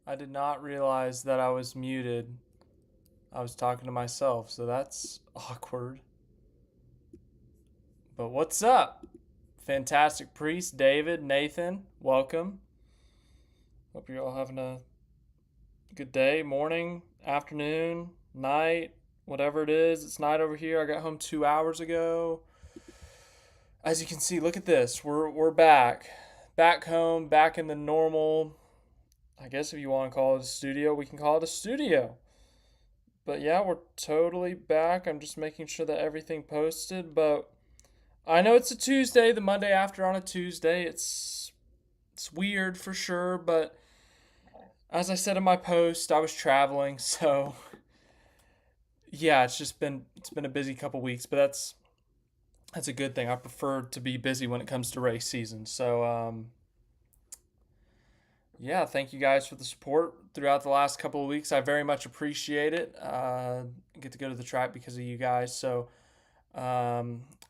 I did not realize that I was muted. I was talking to myself, so that's awkward. But what's up? Fantastic Priest, David, Nathan, welcome. Hope you're all having a good day, morning, afternoon, night, whatever it is. It's night over here. I got home 2 hours ago. As you can see, look at this. We're back. Back home, back in the normal, I guess if you want to call it a studio, we can call it a studio. But yeah, we're totally back. I'm just making sure that everything posted. But I know it's a Tuesday, the Monday after on a Tuesday. It's weird for sure, but as I said in my post, I was traveling, so yeah, it's been a busy couple weeks, but that's a good thing. I prefer to be busy when it comes to race season. So yeah, thank you guys for the support throughout the last couple of weeks. I very much appreciate it. Get to go to the track because of you guys. So I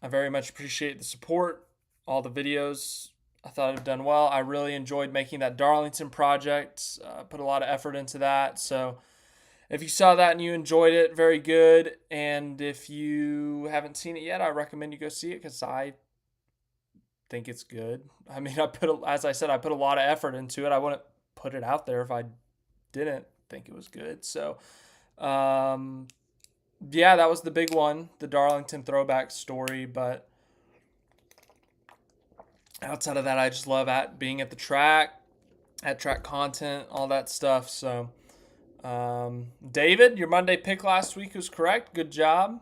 very much appreciate the support, all the videos. I thought I've done well. I really enjoyed making that Darlington project. Put a lot of effort into that. So if you saw that and you enjoyed it, very good. And if you haven't seen it yet, I recommend you go see it because I think it's good. I mean, as I said, I put a lot of effort into it. I wouldn't put it out there if I didn't think it was good. So, um, yeah, that was the big one, the Darlington throwback story. But outside of that, I just love being at the track, at track content, all that stuff. So, David, your Monday pick last week was correct. Good job.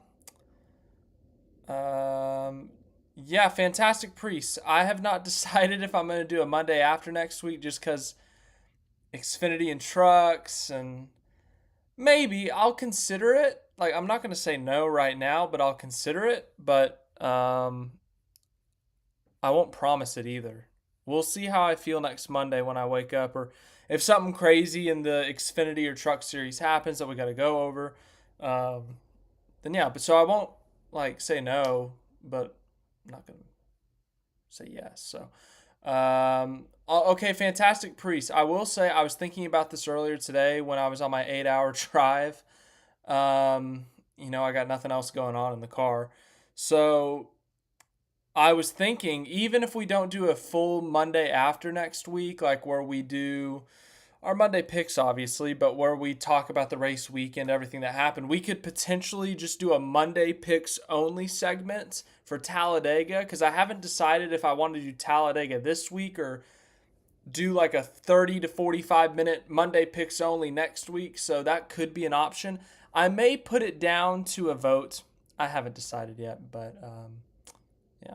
Yeah, fantastic priest. I have not decided if I'm going to do a Monday after next week just because Xfinity and trucks and maybe I'll consider it. Like I'm not going to say no right now, but I'll consider it. But I won't promise it either. We'll see how I feel next Monday when I wake up, or if something crazy in the Xfinity or Truck Series happens that we got to go over. Then yeah. But so I won't like say no, but I'm not gonna say yes. So okay, fantastic priest. I will say I was thinking about this earlier today when I was on my 8 hour drive. I got nothing else going on in the car. So I was thinking, even if we don't do a full Monday after next week, like where we do our Monday picks, obviously, but where we talk about the race weekend, everything that happened, we could potentially just do a Monday picks only segment for Talladega because I haven't decided if I want to do Talladega this week or do like a 30 to 45-minute Monday picks only next week. So that could be an option. I may put it down to a vote. I haven't decided yet, but yeah.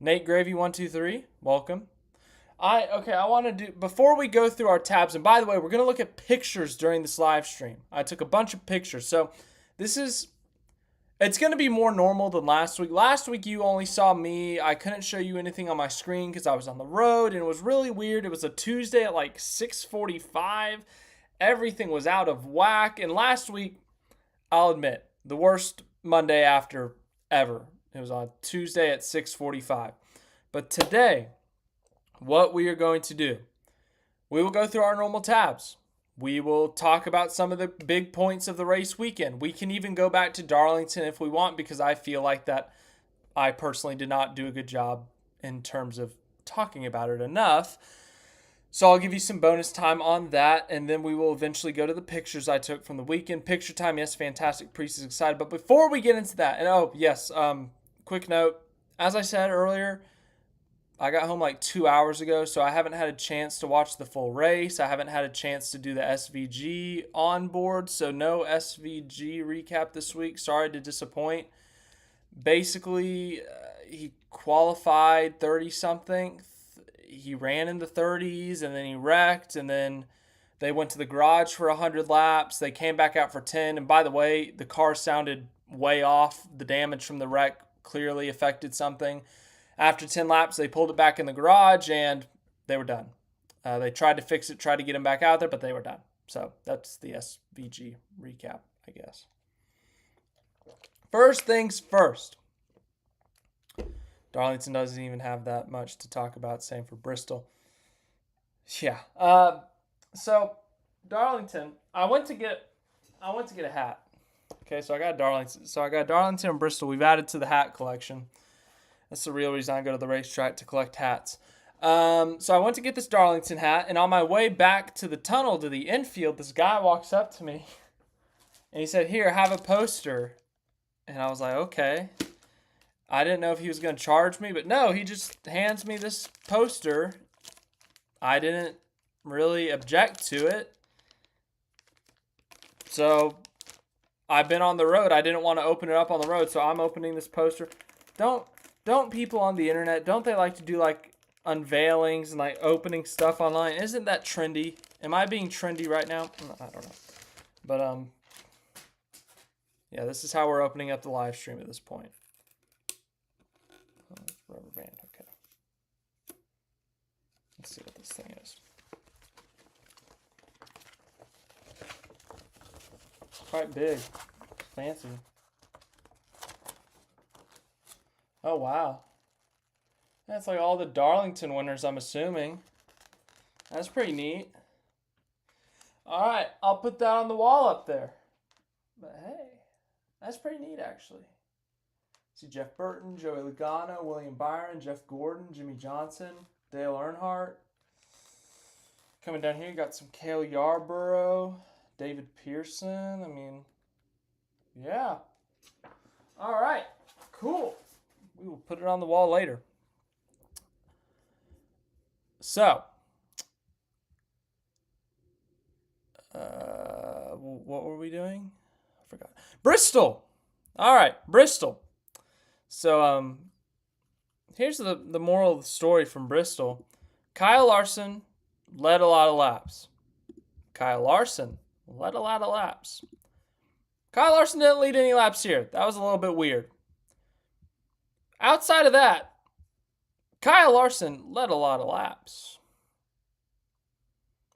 Nate Gravy 123, welcome. I want to do before we go through our tabs. And by the way, we're gonna look at pictures during this live stream. I took a bunch of pictures, so this is it's gonna be more normal than last week. Last week you only saw me. I couldn't show you anything on my screen because I was on the road, and it was really weird. It was a Tuesday at like 6:45. Everything was out of whack. And last week, I'll admit, the worst Monday after ever. It was on Tuesday at 6:45. But today, what we are going to do, we will go through our normal tabs. We will talk about some of the big points of the race weekend. We can even go back to Darlington if we want because I feel like that I personally did not do a good job in terms of talking about it enough. So I'll give you some bonus time on that, and then we will eventually go to the pictures I took from the weekend. Picture time, yes, fantastic. Priest is excited. But before we get into that, and oh, yes, quick note. As I said earlier, I got home like 2 hours ago, so I haven't had a chance to watch the full race. I haven't had a chance to do the SVG on board, so no SVG recap this week. Sorry to disappoint. Basically, he qualified 30 something. He ran in the 30s and then he wrecked, and then they went to the garage for 100 laps. They came back out for 10. And by the way, the car sounded way off. The damage from the wreck clearly affected something. After 10 laps, they pulled it back in the garage and they were done. They tried to fix it, tried to get him back out there, but they were done. So that's the SVG recap, I guess. First things first. Darlington doesn't even have that much to talk about. Same for Bristol. Yeah. So Darlington. I went to get a hat. Okay, so I got Darlington. So I got Darlington and Bristol. We've added to the hat collection. That's the real reason I go to the racetrack, to collect hats. So I went to get this Darlington hat, and on my way back to the tunnel to the infield, this guy walks up to me and he said, "Here, have a poster." And I was like, "Okay." I didn't know if he was going to charge me, but no, he just hands me this poster. I didn't really object to it. So I've been on the road. I didn't want to open it up on the road, so I'm opening this poster. Don't people on the internet, don't they like to do like unveilings and like opening stuff online? Isn't that trendy? Am I being trendy right now? I don't know. But yeah, this is how we're opening up the live stream at this point. Oh, rubber band, okay. Let's see what this thing is. Quite big. Fancy. Oh, wow. That's like all the Darlington winners, I'm assuming. That's pretty neat. All right, I'll put that on the wall up there. But hey, that's pretty neat, actually. See Jeff Burton, Joey Logano, William Byron, Jeff Gordon, Jimmy Johnson, Dale Earnhardt. Coming down here, you got some Cale Yarborough, David Pearson. I mean, yeah. All right, cool. We will put it on the wall later. So, what were we doing? I forgot. Bristol. All right, Bristol. So, here's the moral of the story from Bristol. Kyle Larson led a lot of laps. Kyle Larson led a lot of laps. Kyle Larson didn't lead any laps here. That was a little bit weird. Outside of that, Kyle Larson led a lot of laps.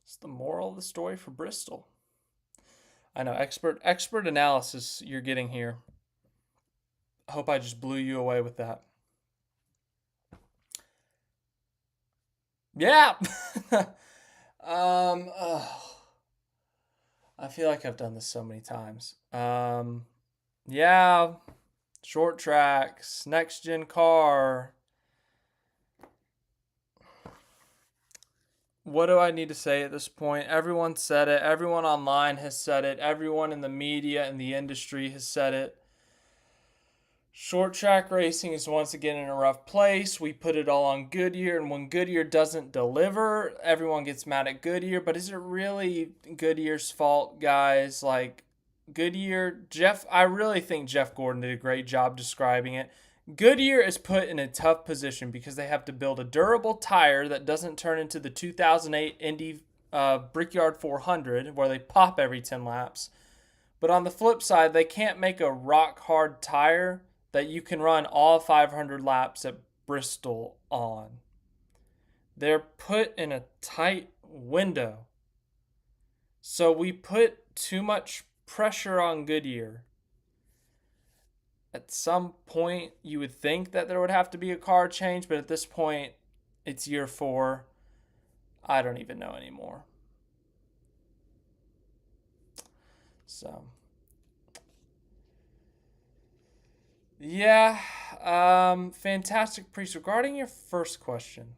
It's the moral of the story for Bristol. I know, expert analysis you're getting here. I hope I just blew you away with that. Yeah. I feel like I've done this so many times. Yeah. Short tracks, next gen car. What do I need to say at this point? Everyone said it. Everyone online has said it. Everyone in the media and the industry has said it. Short track racing is once again in a rough place. We put it all on Goodyear, and when Goodyear doesn't deliver, everyone gets mad at Goodyear. But is it really Goodyear's fault, guys? Like, Goodyear, I really think Jeff Gordon did a great job describing it. Goodyear is put in a tough position because they have to build a durable tire that doesn't turn into the 2008 Indy Brickyard 400 where they pop every 10 laps. But on the flip side, they can't make a rock-hard tire that you can run all 500 laps at Bristol on. They're put in a tight window. So we put too much pressure on Goodyear. At some point, you would think that there would have to be a car change, but at this point, it's year 4. I don't even know anymore. So, yeah, fantastic priest. Regarding your first question,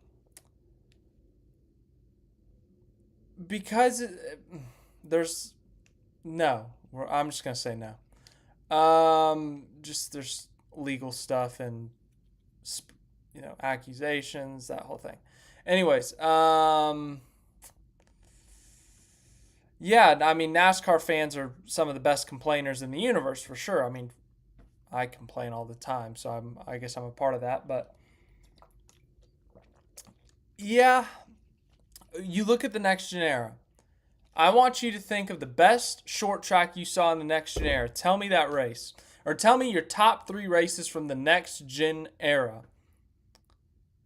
because there's no, I'm just gonna say no. Just there's legal stuff and accusations, that whole thing. Anyways, yeah, I mean NASCAR fans are some of the best complainers in the universe for sure. I mean, I complain all the time, so I guess I'm a part of that, but yeah, you look at the next gen era. I want you to think of the best short track you saw in the next gen era. Tell me that race. Or tell me your top 3 races from the next gen era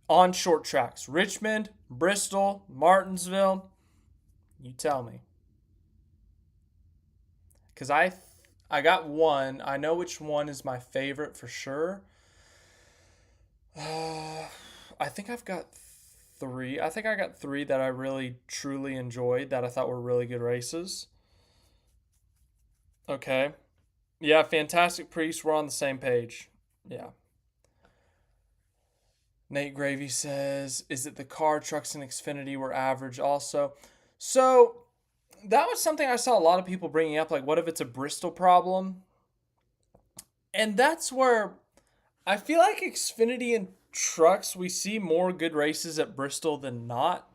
on short tracks. Richmond, Bristol, Martinsville. You tell me. Because I got one. I know which one is my favorite for sure. I think I've got three. I think I got three that I really truly enjoyed that I thought were really good races. Okay. Yeah, Fantastic Priest, we're on the same page. Yeah. Nate Gravy says, is it the car, trucks, and Xfinity were average also? So that was something I saw a lot of people bringing up. Like, what if it's a Bristol problem? And that's where I feel like Xfinity and trucks, we see more good races at Bristol than not.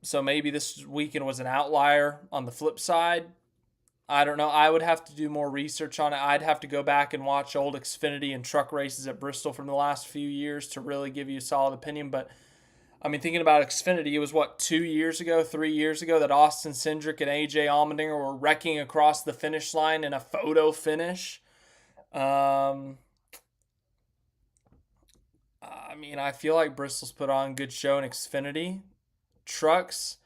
So maybe this weekend was an outlier on the flip side. I don't know. I would have to do more research on it. I'd have to go back and watch old Xfinity and truck races at Bristol from the last few years to really give you a solid opinion. But I mean, thinking about Xfinity, it was what, 2 years ago, 3 years ago that Austin Cindric and AJ Allmendinger were wrecking across the finish line in a photo finish. I mean, I feel like Bristol's put on a good show in Xfinity. Trucks,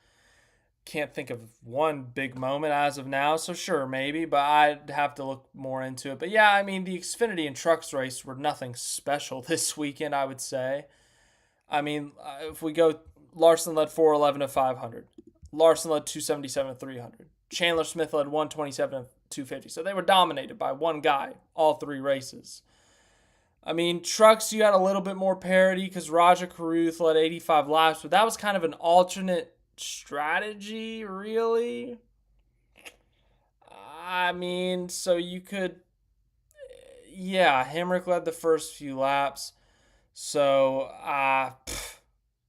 can't think of one big moment as of now, so sure, maybe, but I'd have to look more into it. But yeah, I mean, the Xfinity and trucks race were nothing special this weekend, I would say. I mean, if we go, Larson led 411 to 500. Larson led 277 to 300. Chandler Smith led 127 to 250. So they were dominated by one guy all three races. I mean, trucks, you had a little bit more parity because Raja Caruth led 85 laps, but that was kind of an alternate strategy, really. I mean, so you could, yeah, Hemrick led the first few laps. So, I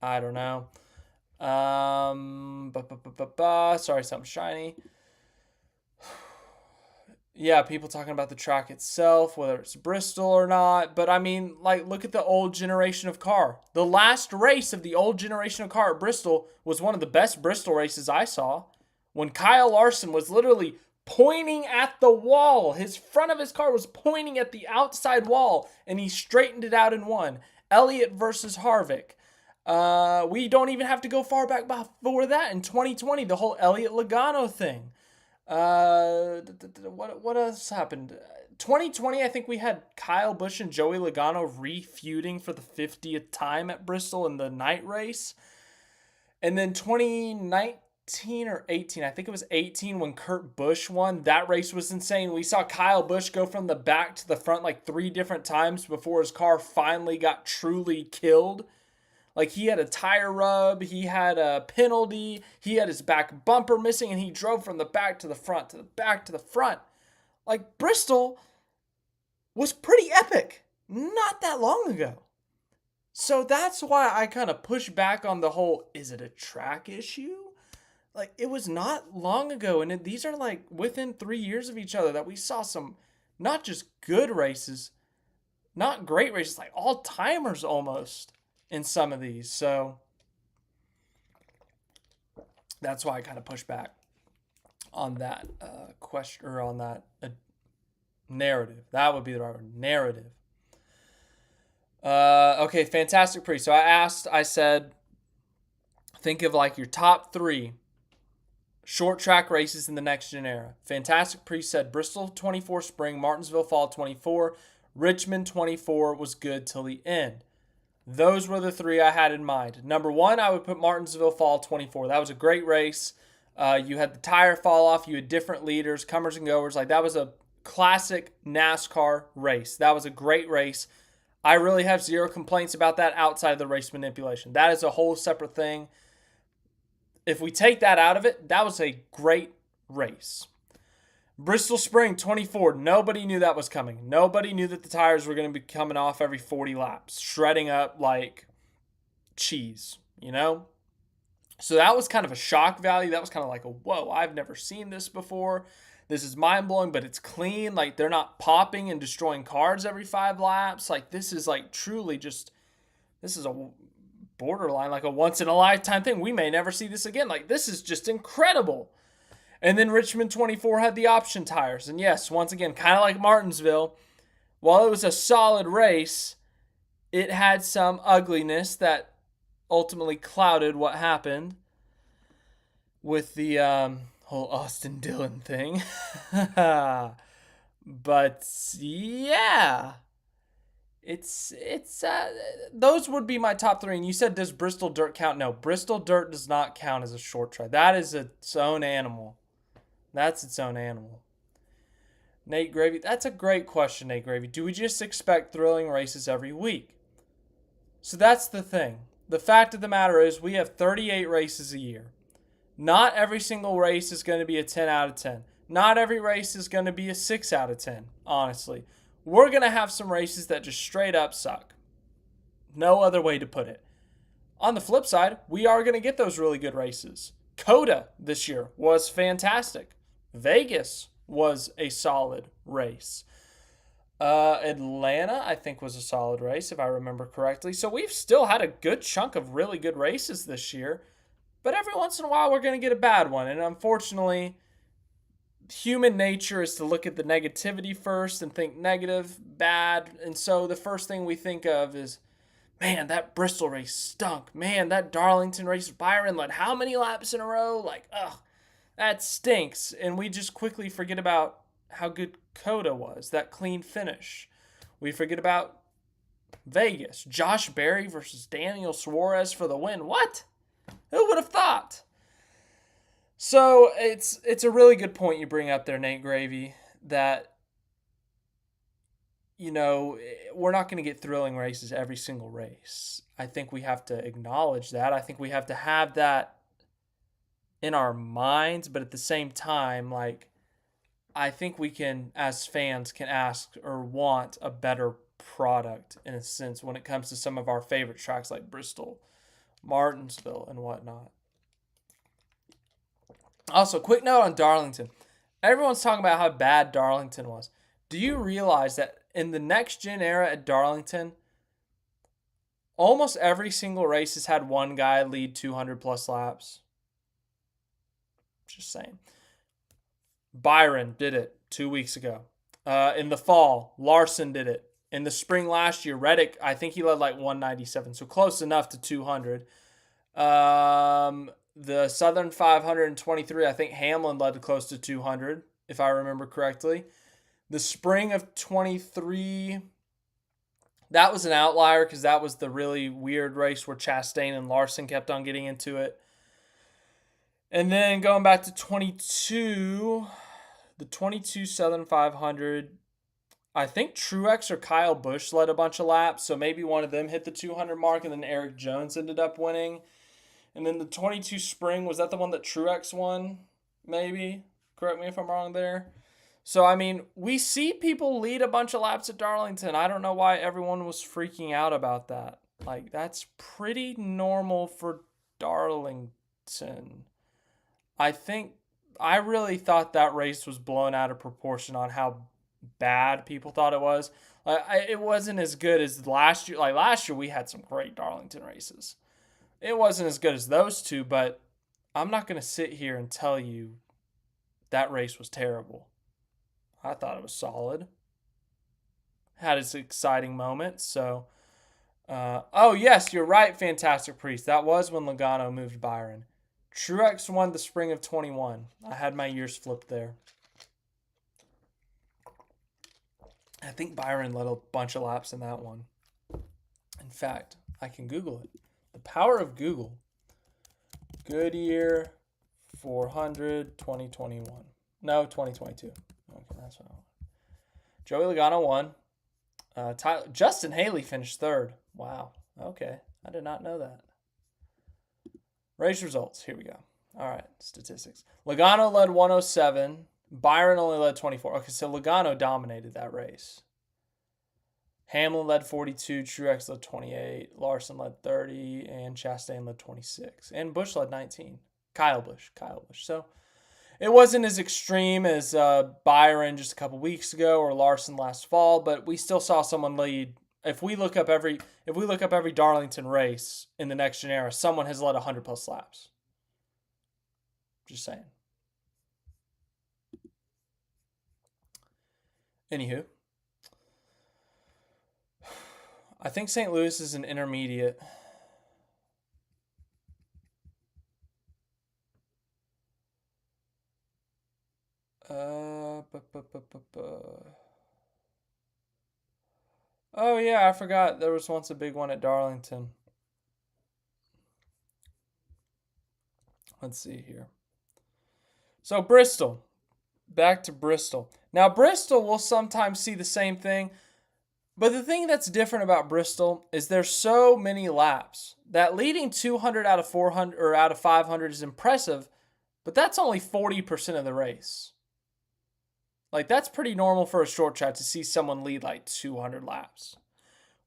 don't know. Sorry, something shiny. Yeah, people talking about the track itself, whether it's Bristol or not. But I mean, like, look at the old generation of car. The last race of the old generation of car at Bristol was one of the best Bristol races I saw. When Kyle Larson was literally pointing at the wall. His front of his car was pointing at the outside wall, and he straightened it out and won. Elliott versus Harvick. We don't even have to go far back before that. In 2020, the whole Elliott Logano thing. What else happened? 2020, I think we had Kyle Busch and Joey Logano re-feuding for the 50th time at Bristol in the night race. And then 2019 or 18, I think it was 18 when Kurt Busch won. That race was insane. We saw Kyle Busch go from the back to the front like 3 different times before his car finally got truly killed. Like, he had a tire rub, he had a penalty, he had his back bumper missing, and he drove from the back to the front, to the back to the front. Like, Bristol was pretty epic not that long ago. So that's why I kind of push back on the whole, is it a track issue? Like, it was not long ago, and these are like within 3 years of each other that we saw some not just good races, not great races, like all-timers almost in some of these. So that's why I kind of push back on that question, or on that narrative. That would be the right word, narrative. Okay, Fantastic Pre. So I said, think of like your top 3 short track races in the next gen era. Fantastic Pre said Bristol 24 spring, Martinsville fall 24, Richmond 24 was good till the end. Those were the 3 I had in mind. Number 1, I would put Martinsville Fall 24. That was a great race. You had the tire fall off. You had different leaders, comers and goers. Like, that was a classic NASCAR race. That was a great race. I really have zero complaints about that outside of the race manipulation. That is a whole separate thing. If we take that out of it, that was a great race. Bristol Spring 24, nobody knew that was coming. Nobody knew that the tires were going to be coming off every 40 laps, shredding up like cheese, you know? So that was kind of a shock value. That was kind of like a, whoa, I've never seen this before. This is mind-blowing, but it's clean. Like, they're not popping and destroying cars every 5 laps. Like, this is like truly just, this is a borderline, like a once-in-a-lifetime thing. We may never see this again. Like, this is just incredible. And then Richmond 24 had the option tires. And yes, once again, kind of like Martinsville, while it was a solid race, it had some ugliness that ultimately clouded what happened with the whole Austin Dillon thing. But yeah, It's those would be my top three. And you said, does Bristol Dirt count? No, Bristol Dirt does not count as a short track. That is its own animal. That's its own animal. Nate Gravy, that's a great question, Nate Gravy. Do we just expect thrilling races every week? So that's the thing. The fact of the matter is, we have 38 races a year. Not every single race is going to be a 10 out of 10. Not every race is going to be a 6 out of 10, honestly. We're going to have some races that just straight up suck. No other way to put it. On the flip side, we are going to get those really good races. Coda this year was fantastic. Vegas was a solid race. Atlanta, I think, was a solid race, if I remember correctly. So we've still had a good chunk of really good races this year. But every once in a while, we're going to get a bad one. And unfortunately, human nature is to look at the negativity first and think negative, bad. And so the first thing we think of is, man, that Bristol race stunk. Man, that Darlington race, Byron led how many laps in a row? Like, ugh, that stinks. And we just quickly forget about how good Coda was, that clean finish. We forget about Vegas, Josh Berry versus Daniel Suarez for the win. What? Who would have thought? So it's a really good point you bring up there, Nate Gravy, that we're not going to get thrilling races every single race. I think we have to acknowledge that. I think we have to have that in our minds, but at the same time, like, I think we can, as fans, can ask or want a better product in a sense when it comes to some of our favorite tracks like Bristol, Martinsville, and whatnot. Also, quick note on Darlington. Everyone's talking about how bad Darlington was. Do you realize that in the next gen era at Darlington, almost every single race has had one guy lead 200 plus laps? Just saying. Byron did it 2 weeks ago. In the fall, Larson did it. In the spring last year, Reddick, I think he led like 197, so close enough to 200. The Southern 523, I think Hamlin led close to 200, if I remember correctly. The spring of 23, that was an outlier because that was the really weird race where Chastain and Larson kept on getting into it. And then going back to 22, the 22 Southern 500, I think Truex or Kyle Busch led a bunch of laps, so maybe one of them hit the 200 mark, and then Eric Jones ended up winning. And then the 22 Spring, was that the one that Truex won? Maybe? Correct me if I'm wrong there. So, I mean, we see people lead a bunch of laps at Darlington. I don't know why everyone was freaking out about that. Like, that's pretty normal for Darlington. I really thought that race was blown out of proportion on how bad people thought it was. It wasn't as good as last year. Like, last year, we had some great Darlington races. It wasn't as good as those two, but I'm not going to sit here and tell you that race was terrible. I thought it was solid. Had its exciting moments. So, oh, yes, you're right, Fantastic Priest. That was when Logano moved Byron. Truex won the spring of 21. I had my years flipped there. I think Byron led a bunch of laps in that one. In fact, I can Google it. The power of Google. Goodyear 400 2021. No, 2022. Okay, that's what I want. Joey Logano won. Justin Haley finished third. Wow. Okay. I did not know that. Race results. Here we go. All right. Statistics. Logano led 107. Byron only led 24. Okay, so Logano dominated that race. Hamlin led 42, Truex led 28, Larson led 30, and Chastain led 26. And Busch led 19. Kyle Busch. So it wasn't as extreme as Byron just a couple weeks ago or Larson last fall, but we still saw someone lead. If we look up every Darlington race in the next gen era, someone has led 100 plus laps. Just saying. Anywho. I think St. Louis is an intermediate. Oh, yeah, I forgot there was once a big one at Darlington. Let's see here. So, Bristol. Back to Bristol. Now, Bristol will sometimes see the same thing, but the thing that's different about Bristol is there's so many laps. That leading 200 out of 400 or out of 500 is impressive, but that's only 40% of the race. Like, that's pretty normal for a short track to see someone lead like 200 laps.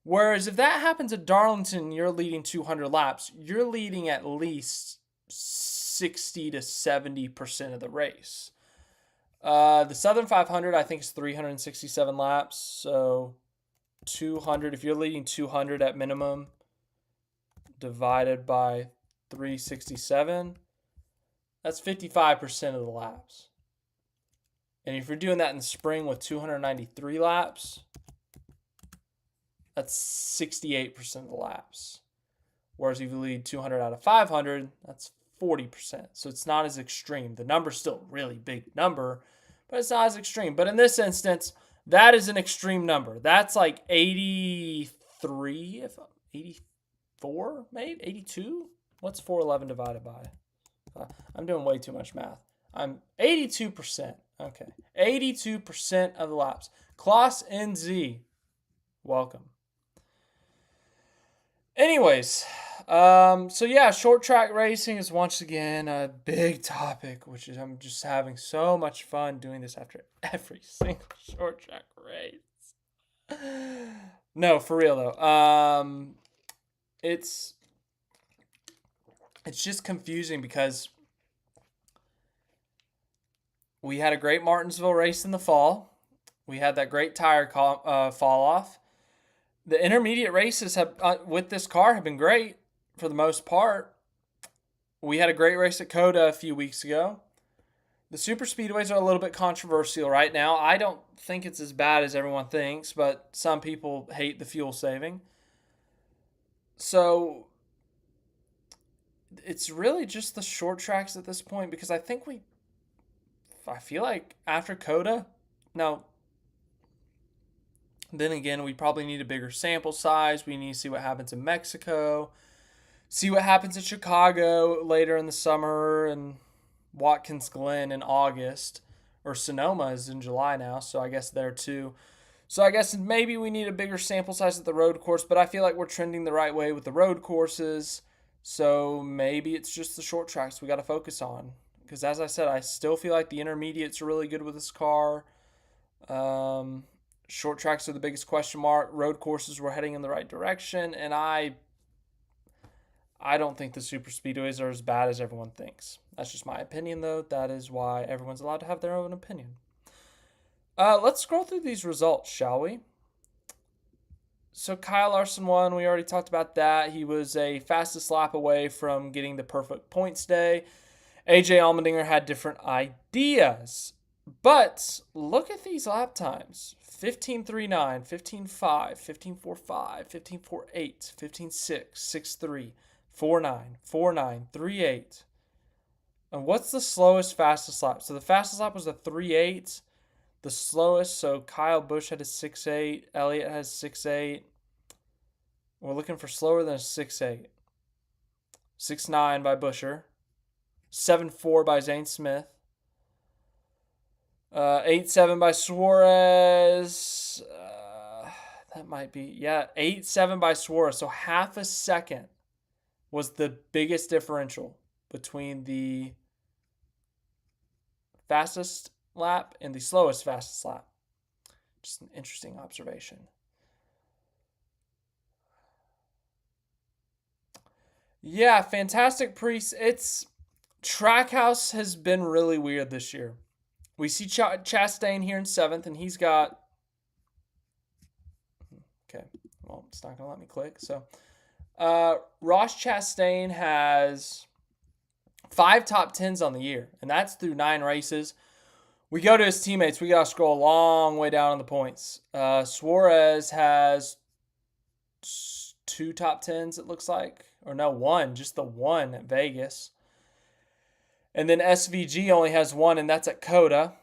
Whereas if that happens at Darlington, you're leading 200 laps, you're leading at least 60 to 70% of the race. The Southern 500, I think, is 367 laps. So 200, if you're leading 200 at minimum, divided by 367, that's 55% of the laps. And if you're doing that in the spring with 293 laps, that's 68% of the laps. Whereas if you lead 200 out of 500, that's 40%. So it's not as extreme. The number's still a really big number, but it's not as extreme. But in this instance, that is an extreme number. That's like 83, 84, maybe 82. What's 411 divided by? I'm doing way too much math. I'm 82%. Okay, 82% of the laps. Klaus NZ, welcome. Anyways, so yeah, short track racing is once again a big topic, which is I'm just having so much fun doing this after every single short track race. No, for real though. It's just confusing because we had a great Martinsville race in the fall. We had that great tire fall off. The intermediate races have with this car have been great for the most part. We had a great race at Coda a few weeks ago. The super speedways are a little bit controversial right now. I don't think it's as bad as everyone thinks, but some people hate the fuel saving. So it's really just the short tracks at this point because I feel like after Coda, no. Then again, we probably need a bigger sample size. We need to see what happens in Mexico, see what happens in Chicago later in the summer, and Watkins Glen in August, or Sonoma is in July now, so I guess there too. So I guess maybe we need a bigger sample size at the road course, but I feel like we're trending the right way with the road courses, so maybe it's just the short tracks we got to focus on. Because as I said, I still feel like the intermediates are really good with this car. Short tracks are the biggest question mark. Road courses were heading in the right direction, and I don't think the super speedways are as bad as everyone thinks. That's just my opinion, though. That is why everyone's allowed to have their own opinion. Let's scroll through these results, shall we? So Kyle Larson won. We already talked about that. He was a fastest lap away from getting the perfect points day. AJ Allmendinger had different ideas. But look at these lap times. 15.39, 15.5, 15.45, 15.48, 15.6, 6.3, 4.9, 4.9, 3.8. And what's the slowest, fastest lap? So the fastest lap was a 3.8. The slowest, so Kyle Busch had a 6.8. Elliott has 6.8. We're looking for slower than a 6.8. 6.9 by Buescher. 7.4 by Zane Smith. 8.7 by Suarez. That might be, 8.7 by Suarez. So half a second was the biggest differential between the fastest lap and the slowest fastest lap. Just an interesting observation. Yeah, fantastic Priest. Trackhouse has been really weird this year. We see Chastain here in 7th, and he's got... Okay, well, it's not going to let me click. So, Ross Chastain has 5 top 10s on the year, and that's through 9 races. We go to his teammates. We got to scroll a long way down on the points. Suarez has 2 top 10s, it looks like. Or no, 1. Just the 1 at Vegas. And then SVG only has 1, and that's at Coda.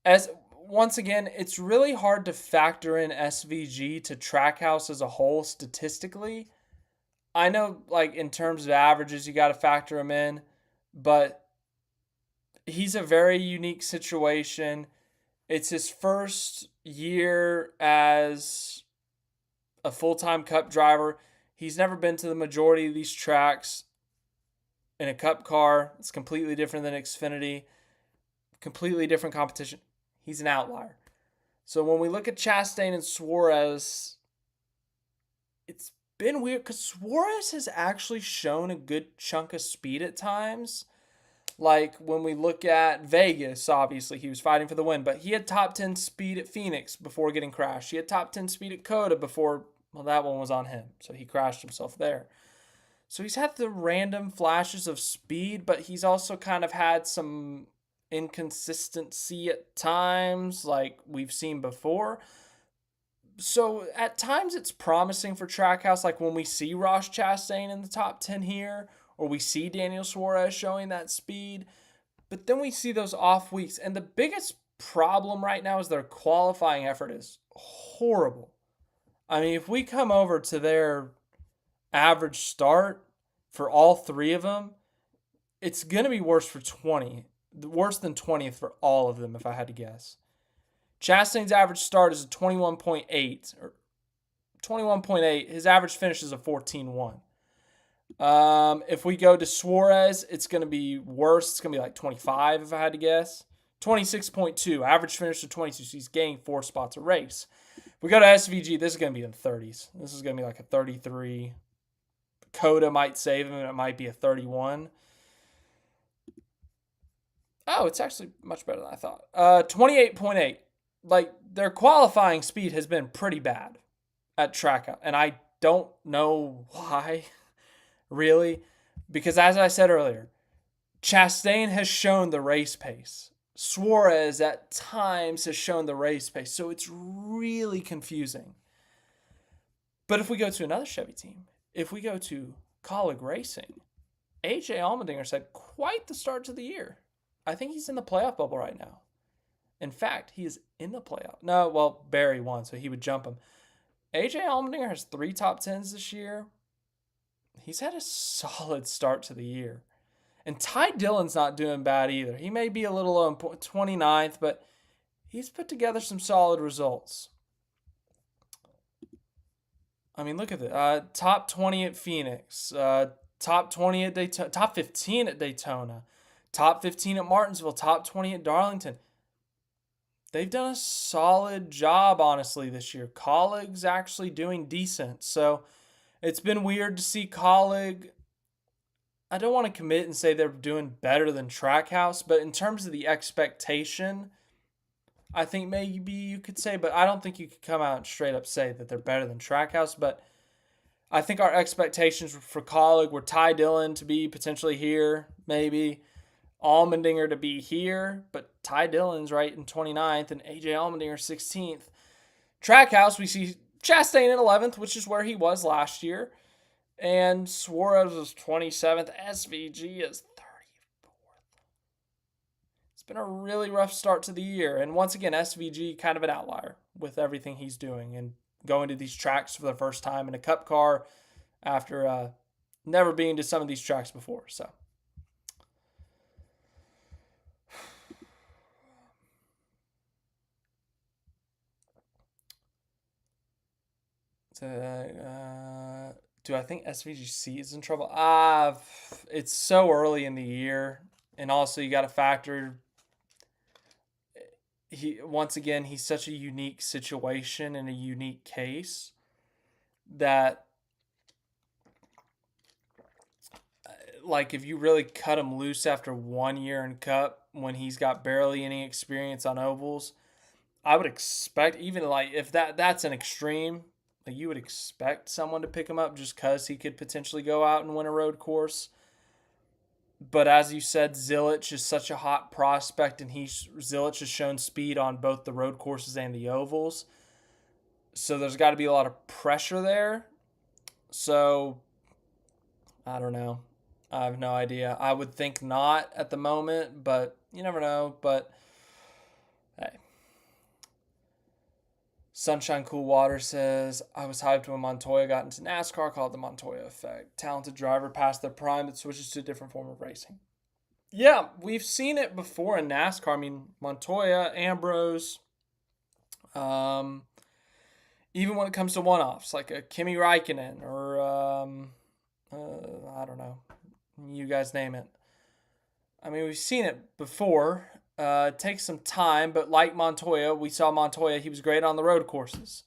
As once again, it's really hard to factor in SVG to Trackhouse as a whole statistically. I know, like, in terms of averages, you got to factor him in, but he's a very unique situation. It's his first year as a full-time Cup driver. He's never been to the majority of these tracks in a Cup car. It's completely different than Xfinity, completely different competition. He's an outlier. So when we look at Chastain and Suarez, it's been weird because Suarez has actually shown a good chunk of speed at times. Like when we look at Vegas, obviously he was fighting for the win, but he had top 10 speed at Phoenix before getting crashed. He had top 10 speed at Coda before, well, that one was on him, so he crashed himself there. So he's had the random flashes of speed, but he's also kind of had some inconsistency at times, like we've seen before. So at times it's promising for Trackhouse, like when we see Ross Chastain in the top 10 here, or we see Daniel Suarez showing that speed. But then we see those off weeks. And the biggest problem right now is their qualifying effort is horrible. I mean, if we come over to their average start for all three of them, it's going to be worse than 20th for all of them, if I had to guess. Chastain's average start is a 21.8 or 21.8. His average finish is a 14.1. If we go to Suarez, it's going to be worse. It's going to be like 25 if I had to guess. 26.2. Average finish to 22. So he's gaining 4 spots a race. If we go to SVG, this is going to be in the 30s. This is going to be like a 33. Coda might save him, and it might be a 31. Oh, it's actually much better than I thought. 28.8. Like, their qualifying speed has been pretty bad at Track, and I don't know why, really, because as I said earlier, Chastain has shown the race pace. Suarez at times has shown the race pace, so it's really confusing. But if we go to another Chevy team, if we go to Colleague Racing, AJ Allmendinger's had quite the start to the year. I think he's in the playoff bubble right now. In fact, he is in the playoff. No, well, Barry won, so he would jump him. AJ Allmendinger has 3 top 10s this year. He's had a solid start to the year. And Ty Dillon's not doing bad either. He may be a little low in 29th, but he's put together some solid results. I mean, look at it. Top 20 at Phoenix. Top 20 at Daytona. Top 15 at Daytona. Top 15 at Martinsville. Top 20 at Darlington. They've done a solid job, honestly, this year. Colleague's actually doing decent. So it's been weird to see Colleague. I don't want to commit and say they're doing better than Trackhouse, but in terms of the expectation, I think maybe you could say, but I don't think you could come out and straight up say that they're better than Trackhouse. But I think our expectations for Colleague were Ty Dillon to be potentially here, maybe. Allmendinger to be here, but Ty Dillon's right in 29th and AJ Allmendinger 16th. Trackhouse, we see Chastain in 11th, which is where he was last year. And Suarez is 27th. SVG is 34th. It's been a really rough start to the year. And once again, SVG kind of an outlier with everything he's doing and going to these tracks for the first time in a Cup car after never being to some of these tracks before. So. Do I think SVGC is in trouble? It's so early in the year, and also you got to factor. He's such a unique situation and a unique case that, like, if you really cut him loose after 1 year in Cup when he's got barely any experience on ovals, I would expect, even like if that's an extreme. You would expect someone to pick him up just because he could potentially go out and win a road course. But as you said, Zilich is such a hot prospect, and Zilich has shown speed on both the road courses and the ovals. So there's got to be a lot of pressure there. So I don't know. I have no idea. I would think not at the moment, but you never know. But hey, Sunshine Cool Water says, I was hyped when Montoya got into NASCAR, called the Montoya effect. Talented driver past their prime that switches to a different form of racing. Yeah, we've seen it before in NASCAR. I mean, Montoya, Ambrose, um, even when it comes to one-offs, like a Kimi Räikkönen or, I don't know, you guys name it. I mean, we've seen it before. It takes some time, but like Montoya, we saw Montoya, he was great on the road courses.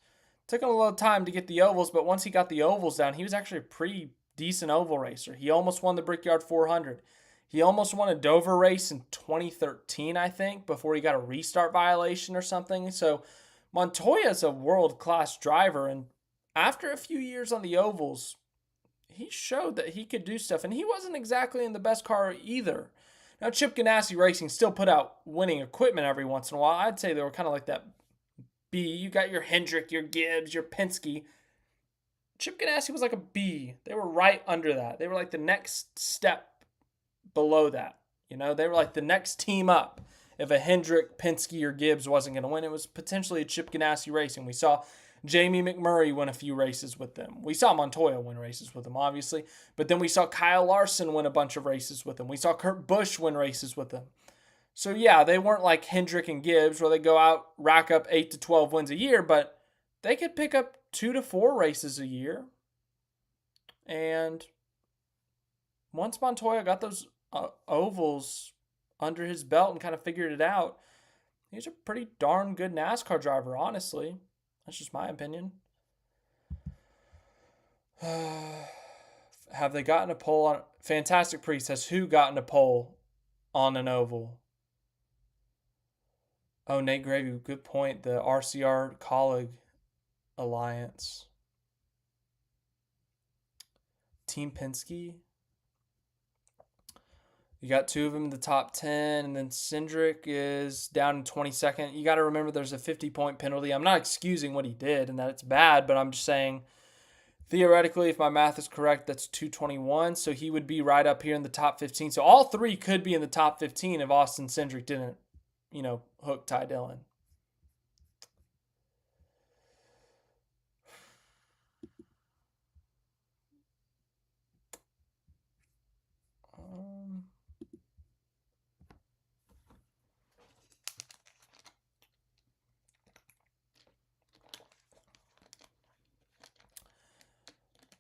Took him a little time to get the ovals, but once he got the ovals down, he was actually a pretty decent oval racer. He almost won the Brickyard 400. He almost won a Dover race in 2013, I think, before he got a restart violation or something. So Montoya is a world-class driver, and after a few years on the ovals, he showed that he could do stuff, and he wasn't exactly in the best car either. Now, Chip Ganassi Racing still put out winning equipment every once in a while. I'd say they were kind of like that B. You got your Hendrick, your Gibbs, your Penske. Chip Ganassi was like a B. They were right under that. They were like the next step below that. You know, they were like the next team up. If a Hendrick, Penske, or Gibbs wasn't going to win, it was potentially a Chip Ganassi Racing. We saw Jamie McMurray win a few races with them. We saw Montoya win races with them, obviously. But then we saw Kyle Larson win a bunch of races with them. We saw Kurt Busch win races with them. So, yeah, they weren't like Hendrick and Gibbs where they go out, rack up 8 to 12 wins a year, but they could pick up 2 to 4 races a year. And once Montoya got those ovals under his belt and kind of figured it out, he's a pretty darn good NASCAR driver, honestly. That's just my opinion. Have they gotten a pole on? Fantastic Priest says, who gotten a pole on an oval? Oh, Nate Gravy, good point. The RCR Colleague Alliance. Team Penske. You got 2 of them in the top 10, and then Cindric is down in 22nd. You got to remember there's a 50-point penalty. I'm not excusing what he did and that it's bad, but I'm just saying, theoretically, if my math is correct, that's 221. So he would be right up here in the top 15. So all 3 could be in the top 15 if Austin Cindric didn't, hook Ty Dillon.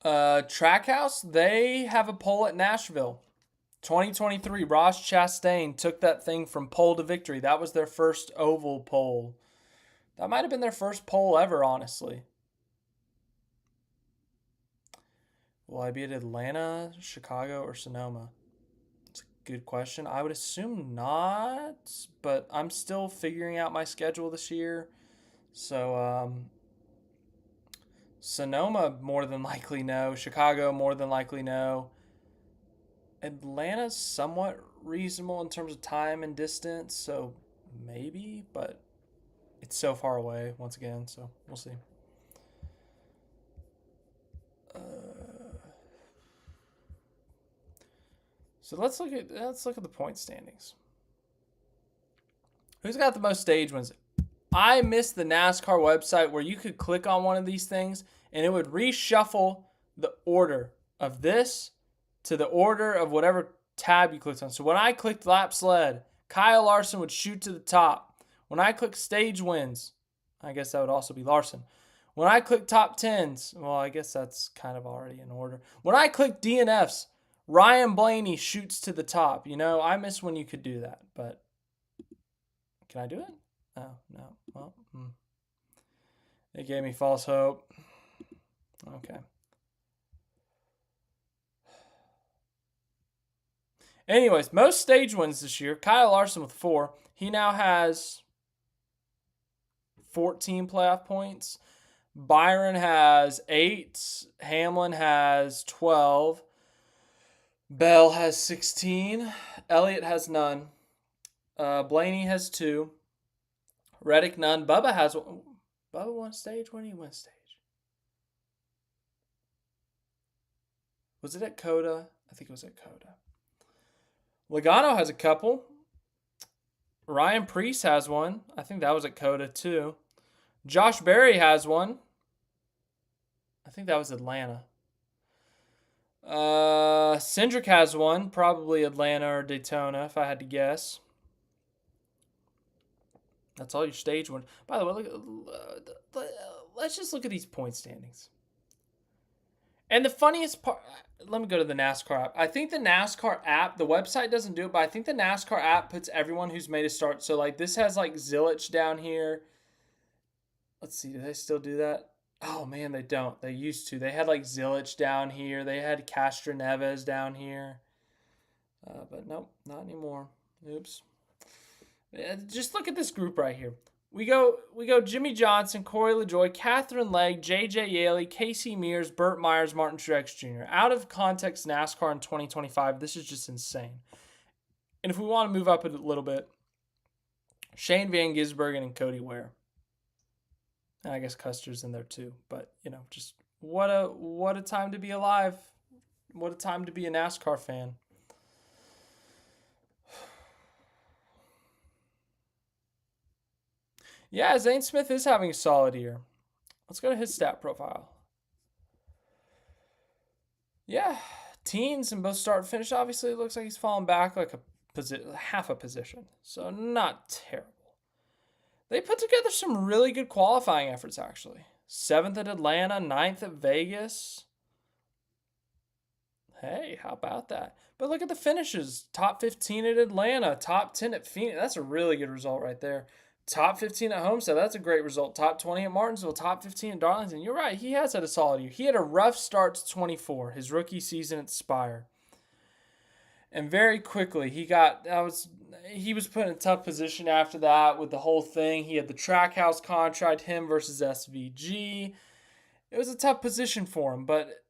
Trackhouse, they have a pole at Nashville. 2023, Ross Chastain took that thing from pole to victory. That was their first oval pole. That might have been their first pole ever, honestly. Will I be at Atlanta, Chicago, or Sonoma? It's a good question. I would assume not, but I'm still figuring out my schedule this year. So, Sonoma, more than likely no. Chicago, more than likely no. Atlanta's somewhat reasonable in terms of time and distance, so maybe, but it's so far away once again, so we'll see. So let's look at the point standings. Who's got the most stage wins? I miss the NASCAR website where you could click on one of these things and it would reshuffle the order of this to the order of whatever tab you clicked on. So when I clicked laps led, Kyle Larson would shoot to the top. When I clicked stage wins, I guess that would also be Larson. When I click top 10s, well, I guess that's kind of already in order. When I click DNFs, Ryan Blaney shoots to the top. I miss when you could do that, but can I do it? Oh, no. Well, it gave me false hope. Okay. Anyways, most stage wins this year. Kyle Larson with 4. He now has 14 playoff points. Byron has 8. Hamlin has 12. Bell has 16. Elliott has none. Blaney has 2. Reddick none. Bubba has one. Bubba won stage? When did he win stage? Was it at Coda? I think it was at Coda. Logano has a couple. Ryan Preece has one. I think that was at Coda too. Josh Berry has one. I think that was Atlanta. Cindric has one, probably Atlanta or Daytona, if I had to guess. That's all your stage one. By the way, let's just look at these point standings. And the funniest part, let me go to the NASCAR app. I think the NASCAR app, the website doesn't do it, but I think the NASCAR app puts everyone who's made a start. So like this has like Zillich down here. Let's see, do they still do that? Oh man, they don't. They used to. They had like Zillich down here. They had Castro Neves down here. But nope, not anymore. Oops. Just look at this group right here. We go Jimmy Johnson, Corey LaJoy, Catherine Legg, J.J. Yaley, Casey Mears, Burt Myers, Martin Truex Jr. Out of context NASCAR in 2025, this is just insane. And if we want to move up a little bit, Shane Van Gisbergen and Cody Ware. And I guess Custer's in there too. But, just what a time to be alive. What a time to be a NASCAR fan. Yeah, Zane Smith is having a solid year. Let's go to his stat profile. Yeah, teens in both start and finish. Obviously, it looks like he's fallen back like half a position. So not terrible. They put together some really good qualifying efforts, actually. 7th at Atlanta, 9th at Vegas. Hey, how about that? But look at the finishes. Top 15 at Atlanta, top 10 at Phoenix. That's a really good result right there. Top 15 at Homestead, that's a great result. Top 20 at Martinsville, top 15 at Darlington. You're right, he has had a solid year. He had a rough start to 24, his rookie season at Spire. And very quickly, he was put in a tough position after that with the whole thing. He had the Trackhouse contract, him versus SVG. It was a tough position for him, but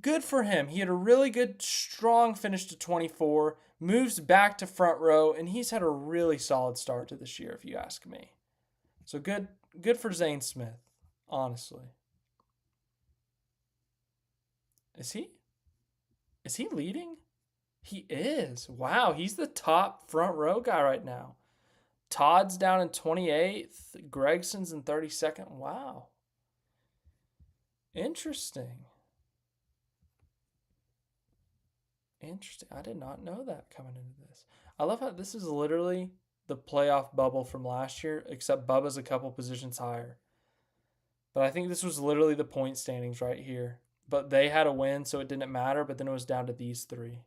good for him. He had a really good, strong finish to 24, moves back to front row, and he's had a really solid start to this year, if you ask me. So good for Zane Smith, honestly. Is he? Is he leading? He is. Wow, he's the top front row guy right now. Todd's down in 28th. Gregson's in 32nd. Wow. Interesting. I did not know that coming into this. I love how this is literally the playoff bubble from last year, except Bubba's a couple positions higher. But I think this was literally the point standings right here. But they had a win, so it didn't matter, but then it was down to these three.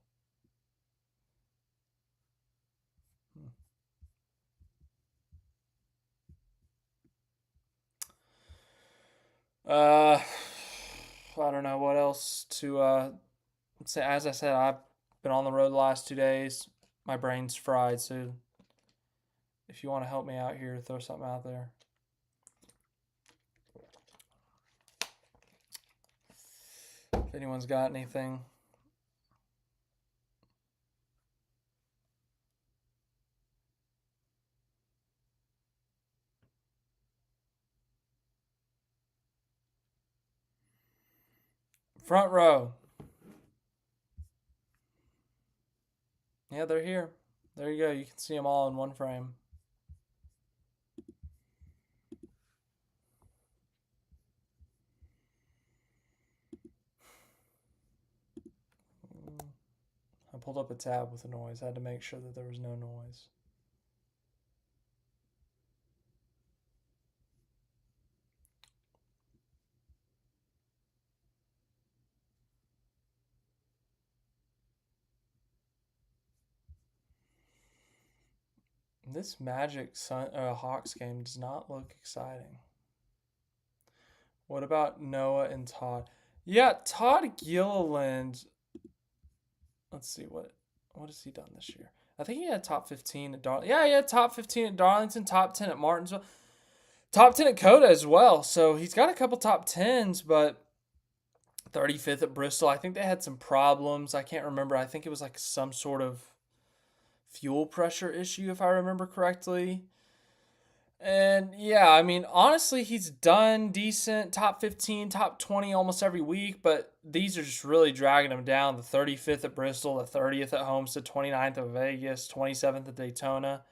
I don't know what else to say. As I said, I've been on the road the last 2 days. My brain's fried, so if you want to help me out here, throw something out there. If anyone's got anything. Front row. Yeah, they're here. There you go. You can see them all in one frame. I pulled up a tab with a noise. I had to make sure that there was no noise. This Magic Hawks game does not look exciting. What about Noah and Todd? Yeah, Todd Gilliland. Let's see what has he done this year. I think he had top 15 at Darlington. Yeah, he had top 15 at Darlington, top 10 at Martinsville, top 10 at Coda as well. So he's got a couple top 10s, but 35th at Bristol. I think they had some problems. I can't remember. I think it was like some sort of fuel pressure issue, if I remember correctly. And yeah, I mean, honestly, he's done decent, top 15, top 20 almost every week, but these are just really dragging him down. The 35th at Bristol, the 30th at Homestead, 29th at Vegas, 27th at Daytona.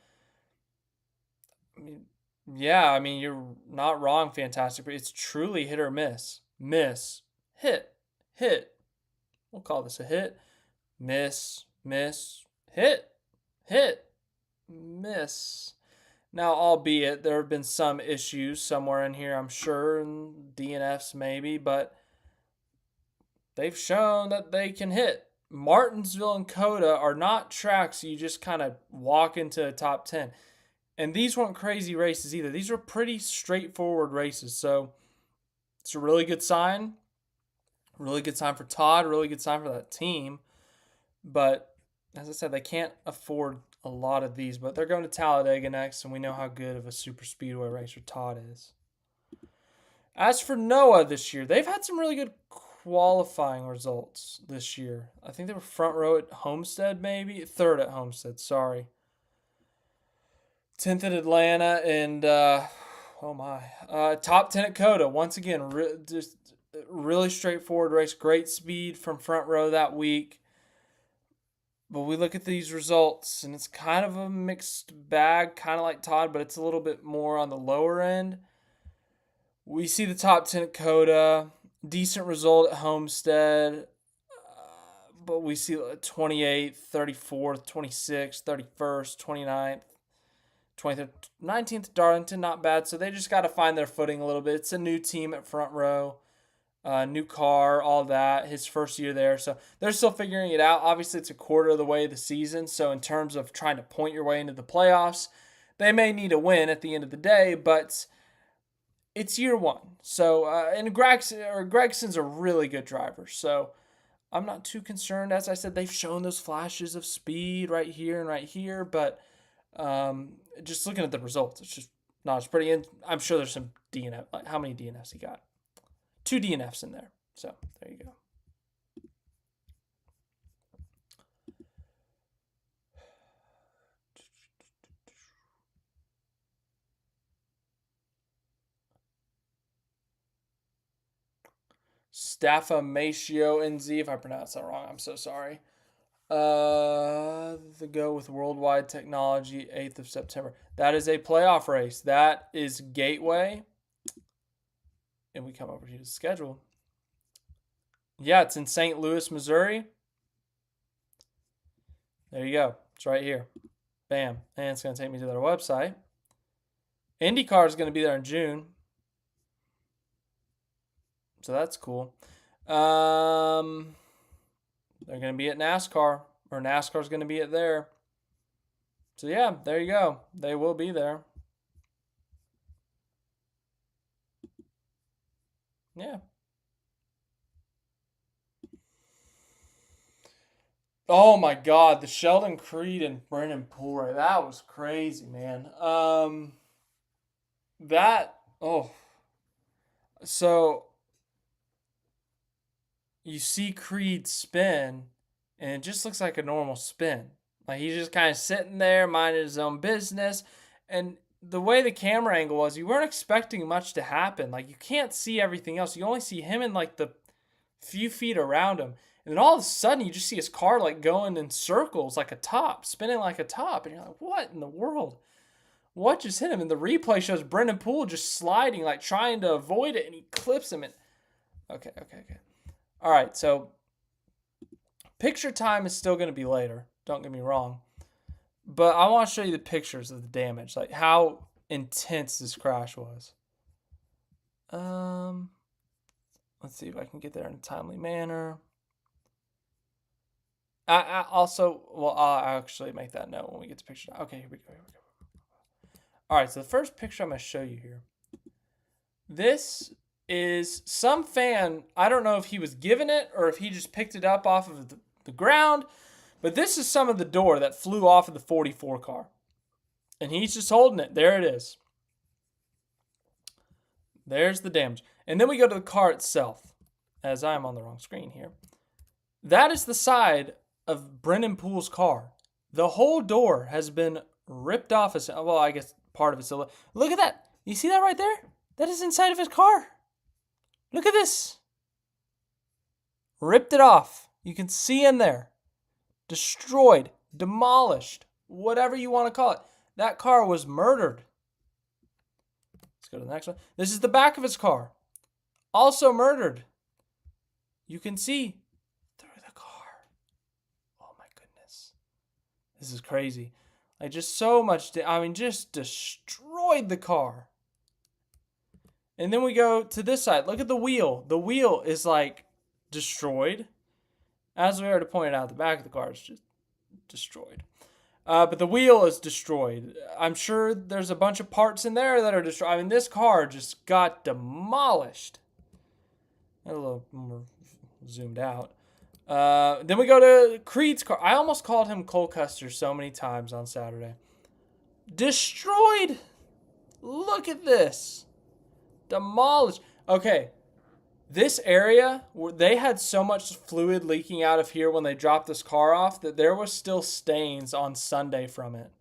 I mean, Yeah, I mean, you're not wrong, Fantastic. But it's truly hit or miss. Miss, hit, hit. We'll call this a hit. Miss, miss, hit, hit, miss. Now, albeit there have been some issues somewhere in here, I'm sure, and DNFs maybe, but they've shown that they can hit. Martinsville and Coda are not tracks you just kind of walk into a top 10. And these weren't crazy races either. These were pretty straightforward races. So it's a really good sign. Really good sign for Todd. Really good sign for that team. But as I said, they can't afford a lot of these. But they're going to Talladega next, and we know how good of a super speedway racer Todd is. As for Noah this year, they've had some really good qualifying results this year. I think they were front row at Homestead, maybe third at Homestead. Sorry, 10th at Atlanta, and top 10 at Coda. Once again, just really straightforward race. Great speed from front row that week. But we look at these results, and it's kind of a mixed bag, kind of like Todd, but it's a little bit more on the lower end. We see the top 10 at Coda, decent result at Homestead, but we see 28th, 34th, 26th, 31st, 29th, 23rd, 19th at Darlington, not bad. So they just got to find their footing a little bit. It's a new team at front row, new car, all that. His first year there. So they're still figuring it out. Obviously, it's a quarter of the way of the season. So in terms of trying to point your way into the playoffs, they may need a win at the end of the day, but it's year one. So, and Gregson's a really good driver. So I'm not too concerned. As I said, they've shown those flashes of speed right here and right here, but just looking at the results, it's just not as pretty. And I'm sure there's some DNF. Like, how many DNFs he got? 2 DNFs in there. So there you go. Staffamatio NZ, if I pronounced that wrong, I'm so sorry. The go with Worldwide Technology, 8th of September. That is a playoff race. That is Gateway. And we come over to the schedule. Yeah, it's in St. Louis, Missouri. There you go. It's right here. Bam. And it's going to take me to their website. IndyCar is going to be there in June. So that's cool. They're going to be at NASCAR, or NASCAR's going to be at there. So yeah, there you go. They will be there. Yeah. Oh my God, the Sheldon Creed and Brennan Poole, that was crazy, man. That so you see Creed spin, and it just looks like a normal spin. Like he's just kind of sitting there, minding his own business, and the way the camera angle was, you weren't expecting much to happen. Like you can't see everything else. You only see him in like the few feet around him. And then all of a sudden, you just see his car like going in circles like a top, spinning like a top. And you're like, what in the world? What just hit him? And the replay shows Brendan Poole just sliding, like trying to avoid it. And he clips him. And okay. All right, so picture time is still going to be later. Don't get me wrong. But I want to show you the pictures of the damage, like how intense this crash was. Let's see if I can get there in a timely manner. I'll actually make that note when we get to picture. Okay, here we go. All right, so the first picture I'm going to show you here. This is some fan. I don't know if he was given it or if he just picked it up off of the ground, but this is some of the door that flew off of the 44 car. And he's just holding it. There it is. There's the damage. And then we go to the car itself, as I'm on the wrong screen here. That is the side of Brendan Poole's car. The whole door has been ripped off. Well, I guess part of it's still. Look at that. You see that right there? That is inside of his car. Look at this. Ripped it off. You can see in there. Destroyed. Demolished. Whatever you want to call it. That car was murdered. Let's go to the next one. This is the back of his car. Also murdered. You can see through the car. Oh my goodness. This is crazy. Like just so much, just destroyed the car. And then we go to this side. Look at the wheel. The wheel is like destroyed. As we already pointed out, the back of the car is just destroyed. But the wheel is destroyed. I'm sure there's a bunch of parts in there that are destroyed. I mean, this car just got demolished. A little more zoomed out. Then we go to Creed's car. I almost called him Cole Custer so many times on Saturday. Destroyed. Look at this. Demolished. Okay. This area, they had so much fluid leaking out of here when they dropped this car off that there was still stains on Sunday from it.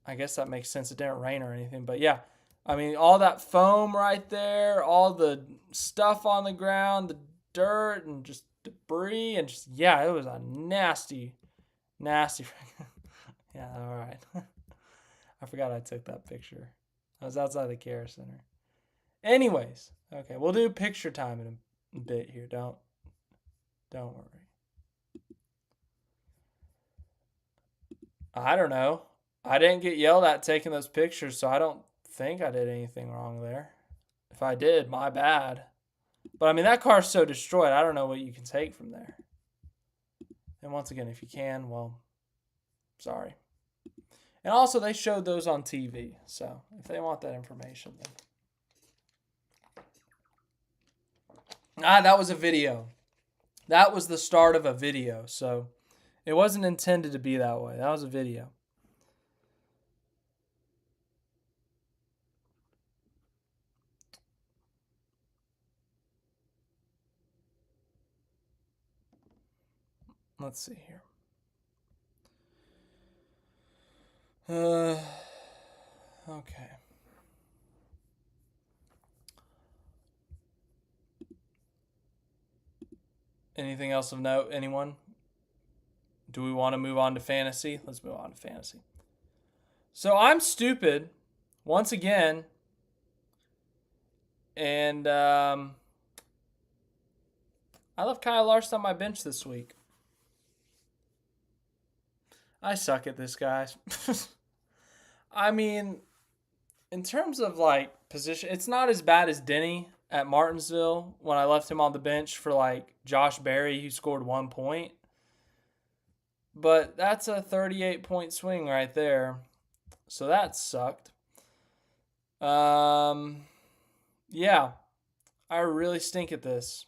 I guess that makes sense. It didn't rain or anything. But yeah, I mean, all that foam right there, all the stuff on the ground, the dirt and just debris and just, yeah, it was a nasty. Yeah, all right. I forgot I took that picture. I was outside the care center. Anyways, okay, we'll do picture time in a bit here. Don't worry. I don't know. I didn't get yelled at taking those pictures, so I don't think I did anything wrong there. If I did, my bad. But I mean, that car's so destroyed, I don't know what you can take from there. And once again, if you can, well, sorry. And also, they showed those on TV, so if they want that information, then. That was a video. That was the start of a video, so it wasn't intended to be that way. That was a video. Let's see here. Okay. Anything else of note? Anyone? Do we want to move on to fantasy? Let's move on to fantasy. So I'm stupid once again. And I left Kyle Larson on my bench this week. I suck at this, guys. I mean, in terms of like position, it's not as bad as Denny at Martinsville when I left him on the bench for like Josh Berry, who scored 1 point. But that's a 38-point swing right there. So that sucked. Yeah, I really stink at this.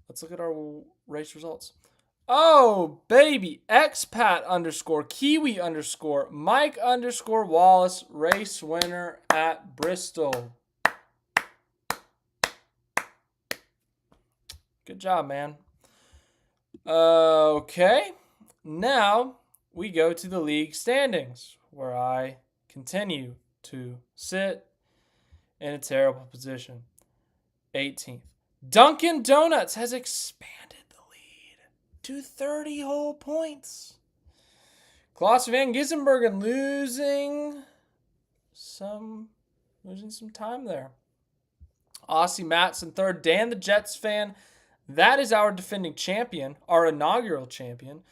Let's look at our race results. Oh, baby. Expat _ Kiwi _ Mike _ Wallace, race winner at Bristol. Good job, man. Okay. Now we go to the league standings, where I continue to sit in a terrible position. 18th. Dunkin' Donuts has expanded the lead to 30 whole points. Klaus Van Gissenbergen losing some time there. Aussie Matson third. Dan the Jets fan. That is our defending champion, our inaugural champion,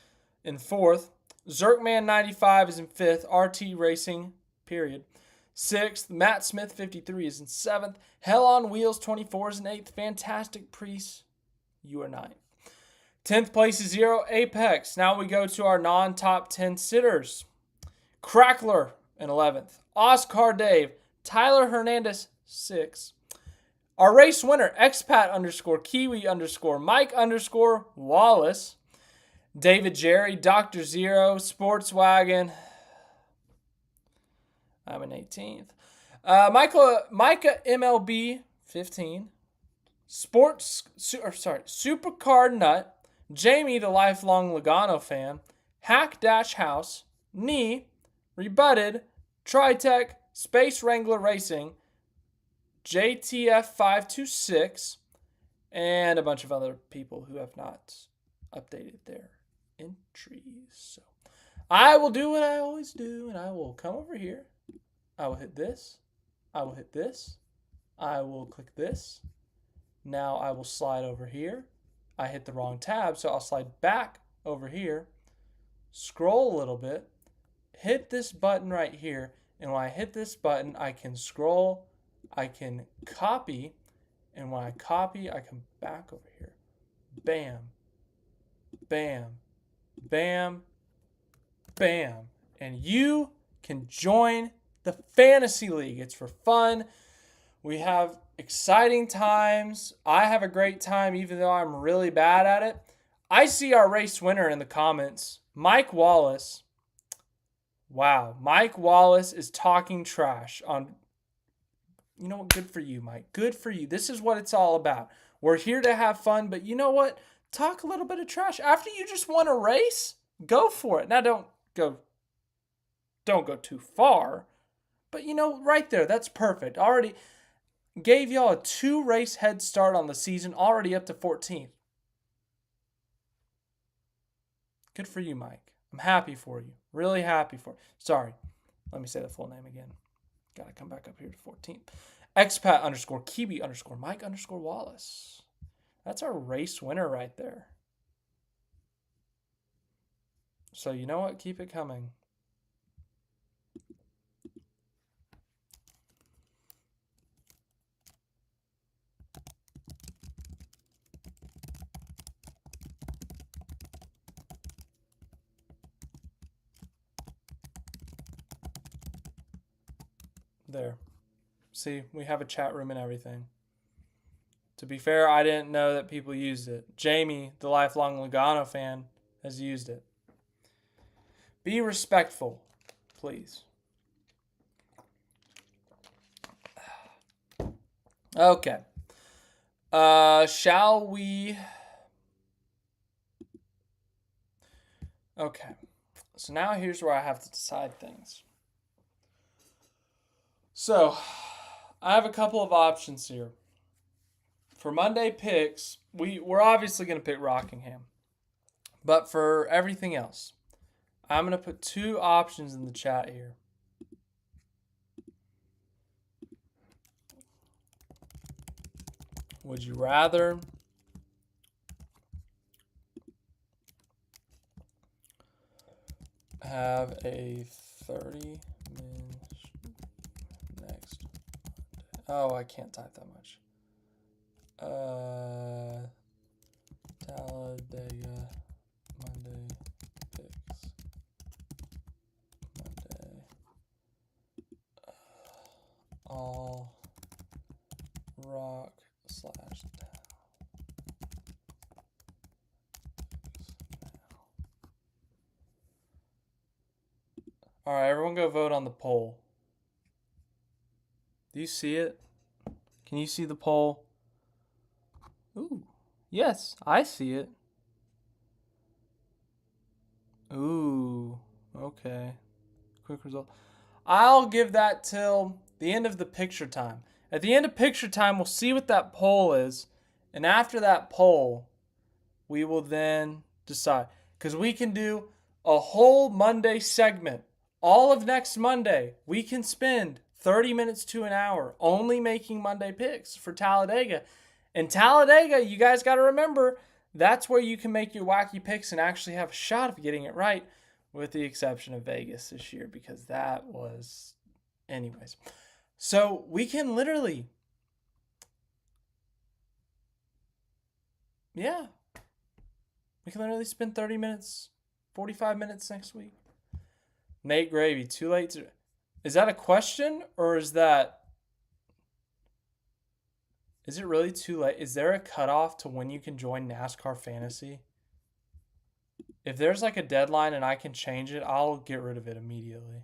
in fourth. Zerkman 95 is in fifth. RT Racing, period. Sixth. Matt Smith 53 is in seventh. Hell on Wheels 24 is in eighth. Fantastic Priest, you are ninth. 10th place is Zero Apex. Now we go to our non-top 10 sitters. Crackler in 11th. Oscar Dave. Tyler Hernandez 6th. Our race winner, expat _ Kiwi _ Mike _ Wallace. David Jerry, Dr. Zero, Sportswagon. I'm in 18th. Micah MLB 15. Supercar Nut. Jamie, the lifelong Logano fan. Hack Dash House. Knee. Rebutted. Tritech. Space Wrangler Racing. JTF 526. And a bunch of other people who have not updated their entries. So I will do what I always do, and I will come over here. I will hit this. I will hit this. I will click this. Now I will slide over here. I hit the wrong tab, so I'll slide back over here, scroll a little bit, hit this button right here, and when I hit this button, I can scroll, I can copy, and when I copy, I come back over here. Bam, bam, bam, bam. And you can join the Fantasy League. It's for fun. We have exciting times. I have a great time, even though I'm really bad at it. I see our race winner in the comments, Mike Wallace. Wow, Mike Wallace is talking trash on. You know what? Good for you, Mike. Good for you. This is what it's all about. We're here to have fun, but you know what? Talk a little bit of trash after you just won a race. Go for it. Now don't go too far. But right there, that's perfect. Already gave y'all a 2-race head start on the season, already up to 14th. Good for you, Mike. I'm happy for you. Really happy for you. Sorry. Let me say the full name again. Got to come back up here to 14th. Expat _ Kiwi _ Mike _ Wallace. That's our race winner right there. So you know what? Keep it coming. There. See, we have a chat room and everything. To be fair, I didn't know that people used it. Jamie, the lifelong Logano fan, has used it. Be respectful, please. Okay. Shall we? Okay. So now here's where I have to decide things. So, I have a couple of options here. For Monday picks, we're obviously going to pick Rockingham. But for everything else, I'm going to put 2 options in the chat here. Would you rather have a 30-minute next? Oh, I can't type that much. Talladega Monday picks. Monday. All rock / All right, everyone go vote on the poll. Do you see it? Can you see the poll? Ooh, yes, I see it. Ooh, okay. Quick result. I'll give that till the end of the picture time. At the end of picture time, we'll see what that poll is. And after that poll, we will then decide. Because we can do a whole Monday segment. All of next Monday, we can spend 30 minutes to an hour only making Monday picks for Talladega. And Talladega, you guys got to remember, that's where you can make your wacky picks and actually have a shot of getting it right, with the exception of Vegas this year, because that was... Anyways. So we can literally... Yeah. We can literally spend 30 minutes, 45 minutes next week. Nate Gravy, too late to... Is that a question, or is that... Is it really too late? Is there a cutoff to when you can join NASCAR Fantasy? If there's like a deadline and I can change it, I'll get rid of it immediately.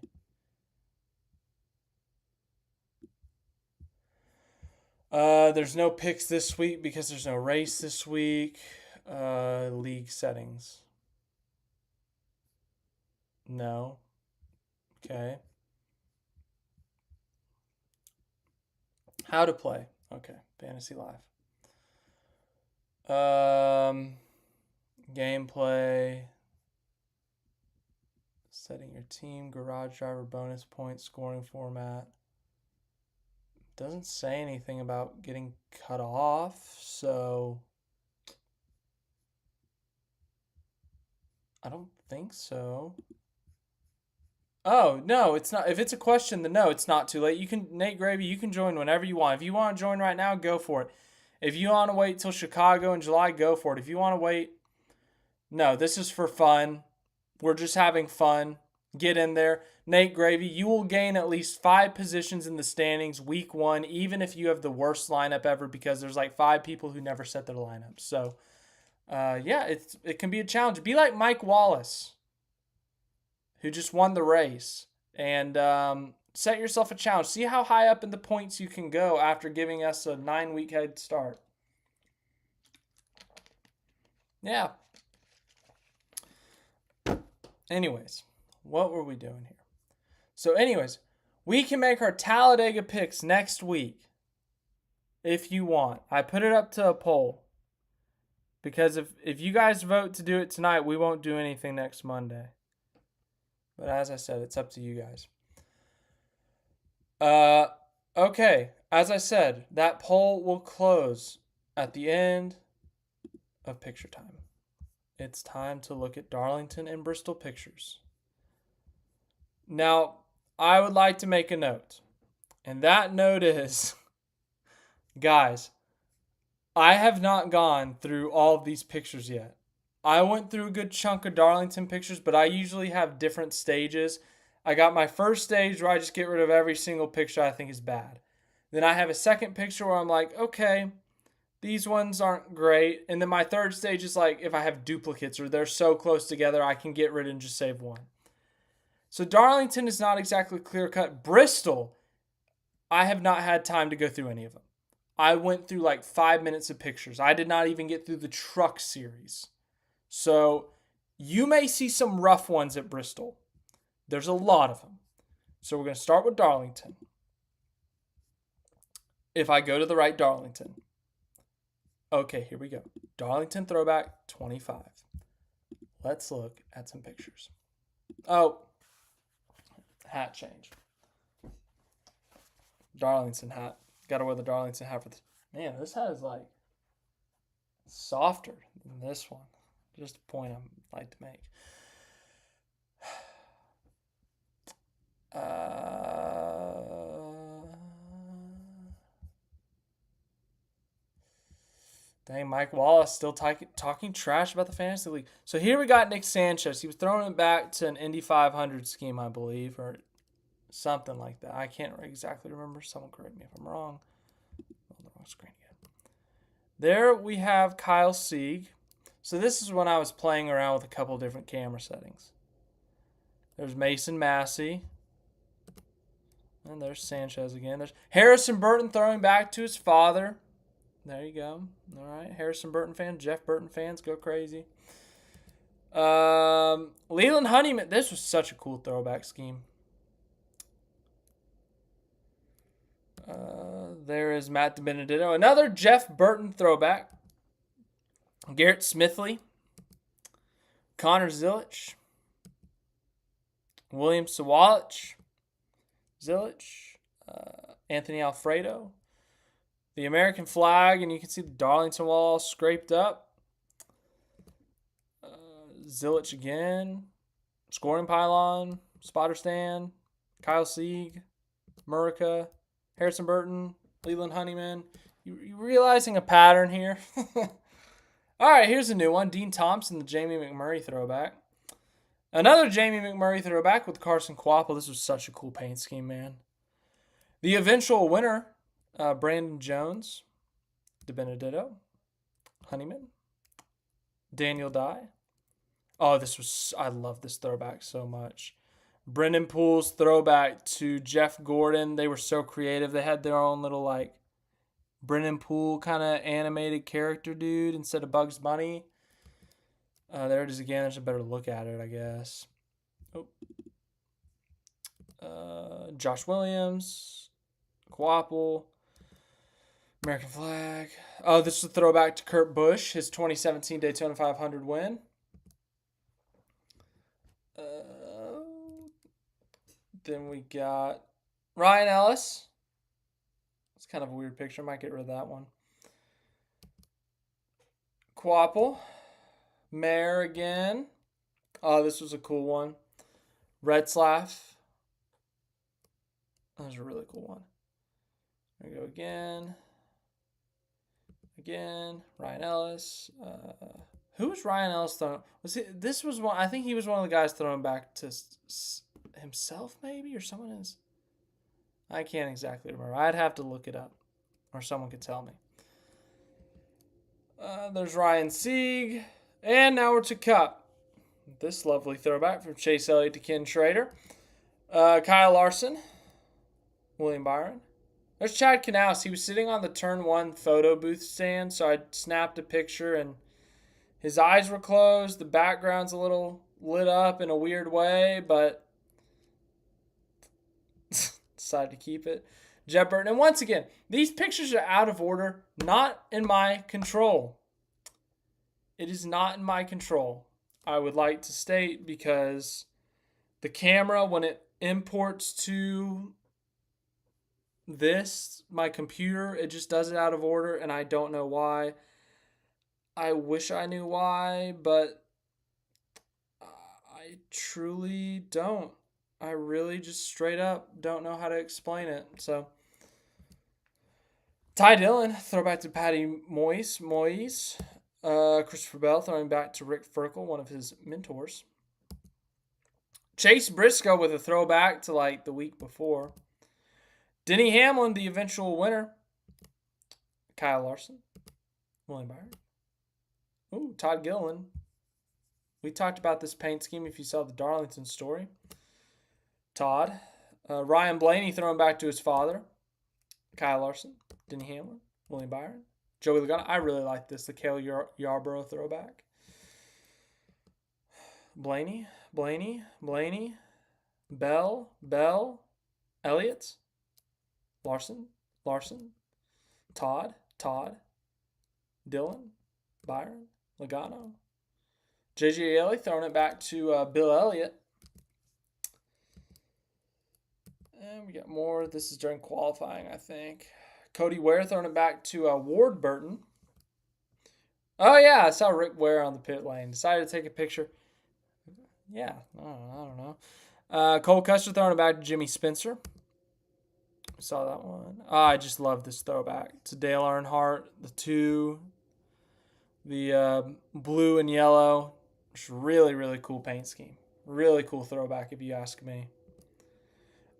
There's no picks this week because there's no race this week. League settings. No. Okay. How to play. Okay. Fantasy Live. Gameplay. Setting your team, garage driver, bonus points, scoring format. Doesn't say anything about getting cut off, so I don't think so. Oh, no, it's not. If it's a question, then no, it's not too late. You can, Nate Gravy, you can join whenever you want. If you want to join right now, go for it. If you want to wait till Chicago in July, go for it. If you want to wait, no, this is for fun. We're just having fun. Get in there. Nate Gravy, you will gain at least 5 positions in the standings week 1, even if you have the worst lineup ever, because there's like 5 people who never set their lineup. So, yeah, it can be a challenge. Be like Mike Wallace, who just won the race. And set yourself a challenge. See how high up in the points you can go after giving us a 9-week head start. Yeah. Anyways, what were we doing here? So anyways, we can make our Talladega picks next week if you want. I put it up to a poll because if you guys vote to do it tonight, we won't do anything next Monday. But as I said, it's up to you guys. Okay, as I said, that poll will close at the end of picture time. It's time to look at Darlington and Bristol pictures. Now, I would like to make a note. And that note is, guys, I have not gone through all of these pictures yet. I went through a good chunk of Darlington pictures, but I usually have different stages. I got my first stage where I just get rid of every single picture I think is bad. Then I have a second picture where I'm like, okay, these ones aren't great. And then my third stage is like if I have duplicates or they're so close together, I can get rid and just save one. So Darlington is not exactly clear-cut. Bristol, I have not had time to go through any of them. I went through like 5 minutes of pictures. I did not even get through the truck series. So you may see some rough ones at Bristol. There's a lot of them. So we're going to start with Darlington. If I go to the right Darlington. Okay, here we go. Darlington throwback 25. Let's look at some pictures. Oh, hat change. Darlington hat. Got to wear the Darlington hat for this. Man, this hat is like softer than this one. Just a point I'd like to make. Dang, Mike Wallace still talking trash about the fantasy league. So here we got Nick Sanchez. He was throwing it back to an Indy 500 scheme, I believe, or something like that. I can't exactly remember. Someone correct me if I'm wrong. On the wrong screen again. There we have Kyle Sieg. So this is when I was playing around with a couple different camera settings. There's Mason Massey. And there's Sanchez again. There's Harrison Burton throwing back to his father. There you go. All right. Harrison Burton fans, Jeff Burton fans, go crazy. Leland Honeyman. This was such a cool throwback scheme. There is Matt DiBenedetto. Another Jeff Burton throwback. Garrett Smithley. Connor Zilich. William Sawalich. Zilich. Anthony Alfredo. The American flag, and you can see the Darlington wall scraped up. Zilich again. Scoring pylon. Spotter stand. Kyle Sieg. Murica. Harrison Burton. Leland Honeyman. You realizing a pattern here? All right, here's a new one. Dean Thompson, the Jamie McMurray throwback. Another Jamie McMurray throwback with Carson Quapple. This was such a cool paint scheme, man. The eventual winner, Brandon Jones, DiBenedetto, Honeyman, Daniel Dye. Oh, I love this throwback so much. Brendan Poole's throwback to Jeff Gordon. They were so creative. They had their own little like Brendan Poole kind of animated character dude instead of Bugs Bunny. There it is again. There's a better look at it, I guess. Josh Williams, Quapple, American flag. Oh, this is a throwback to Kurt Busch, his 2017 Daytona 500 win. Then we got Ryan Ellis. It's kind of a weird picture. Might get rid of that one. Quapple. Mare again. Oh, this was a cool one. Retzlaff. That was a really cool one. There we go again. Again. Ryan Ellis. Who was Ryan Ellis throwing? This was one. I think he was one of the guys throwing back to himself, maybe, or someone else. I can't exactly remember. I'd have to look it up, or someone could tell me. There's Ryan Sieg, and now we're to Cup. This lovely throwback from Chase Elliott to Ken Schrader. Kyle Larson, William Byron. There's Chad Knaus. He was sitting on the turn 1 photo booth stand, so I snapped a picture, and his eyes were closed. The background's a little lit up in a weird way, but decided to keep it. Jeb Burton. And once again, these pictures are out of order, not in my control. It is not in my control. I would like to state, because the camera, when it imports to my computer, it just does it out of order, and I don't know why. I wish I knew why, but I truly don't. I really just straight up don't know how to explain it. So, Ty Dillon, throwback to Patty Moyes. Christopher Bell throwing back to Rick Ferkel, one of his mentors. Chase Briscoe with a throwback to like the week before. Denny Hamlin, the eventual winner. Kyle Larson. William Byron. Ooh, Todd Gilliland. We talked about this paint scheme if you saw the Darlington story. Todd. Ryan Blaney throwing back to his father. Kyle Larson. Denny Hamlin. William Byron. Joey Logano. I really like this. The Cale Yarborough throwback. Blaney. Bell. Elliott. Larson. Todd. Dillon. Byron. Logano. J.J. Ellie throwing it back to Bill Elliott. And we got more. This is during qualifying, I think. Cody Ware throwing it back to Ward Burton. Oh, yeah, I saw Rick Ware on the pit lane. Decided to take a picture. Yeah, I don't know. Cole Custer throwing it back to Jimmy Spencer. Saw that one. I just love this throwback to Dale Earnhardt. The blue and yellow. It's really, really cool paint scheme. Really cool throwback, if you ask me.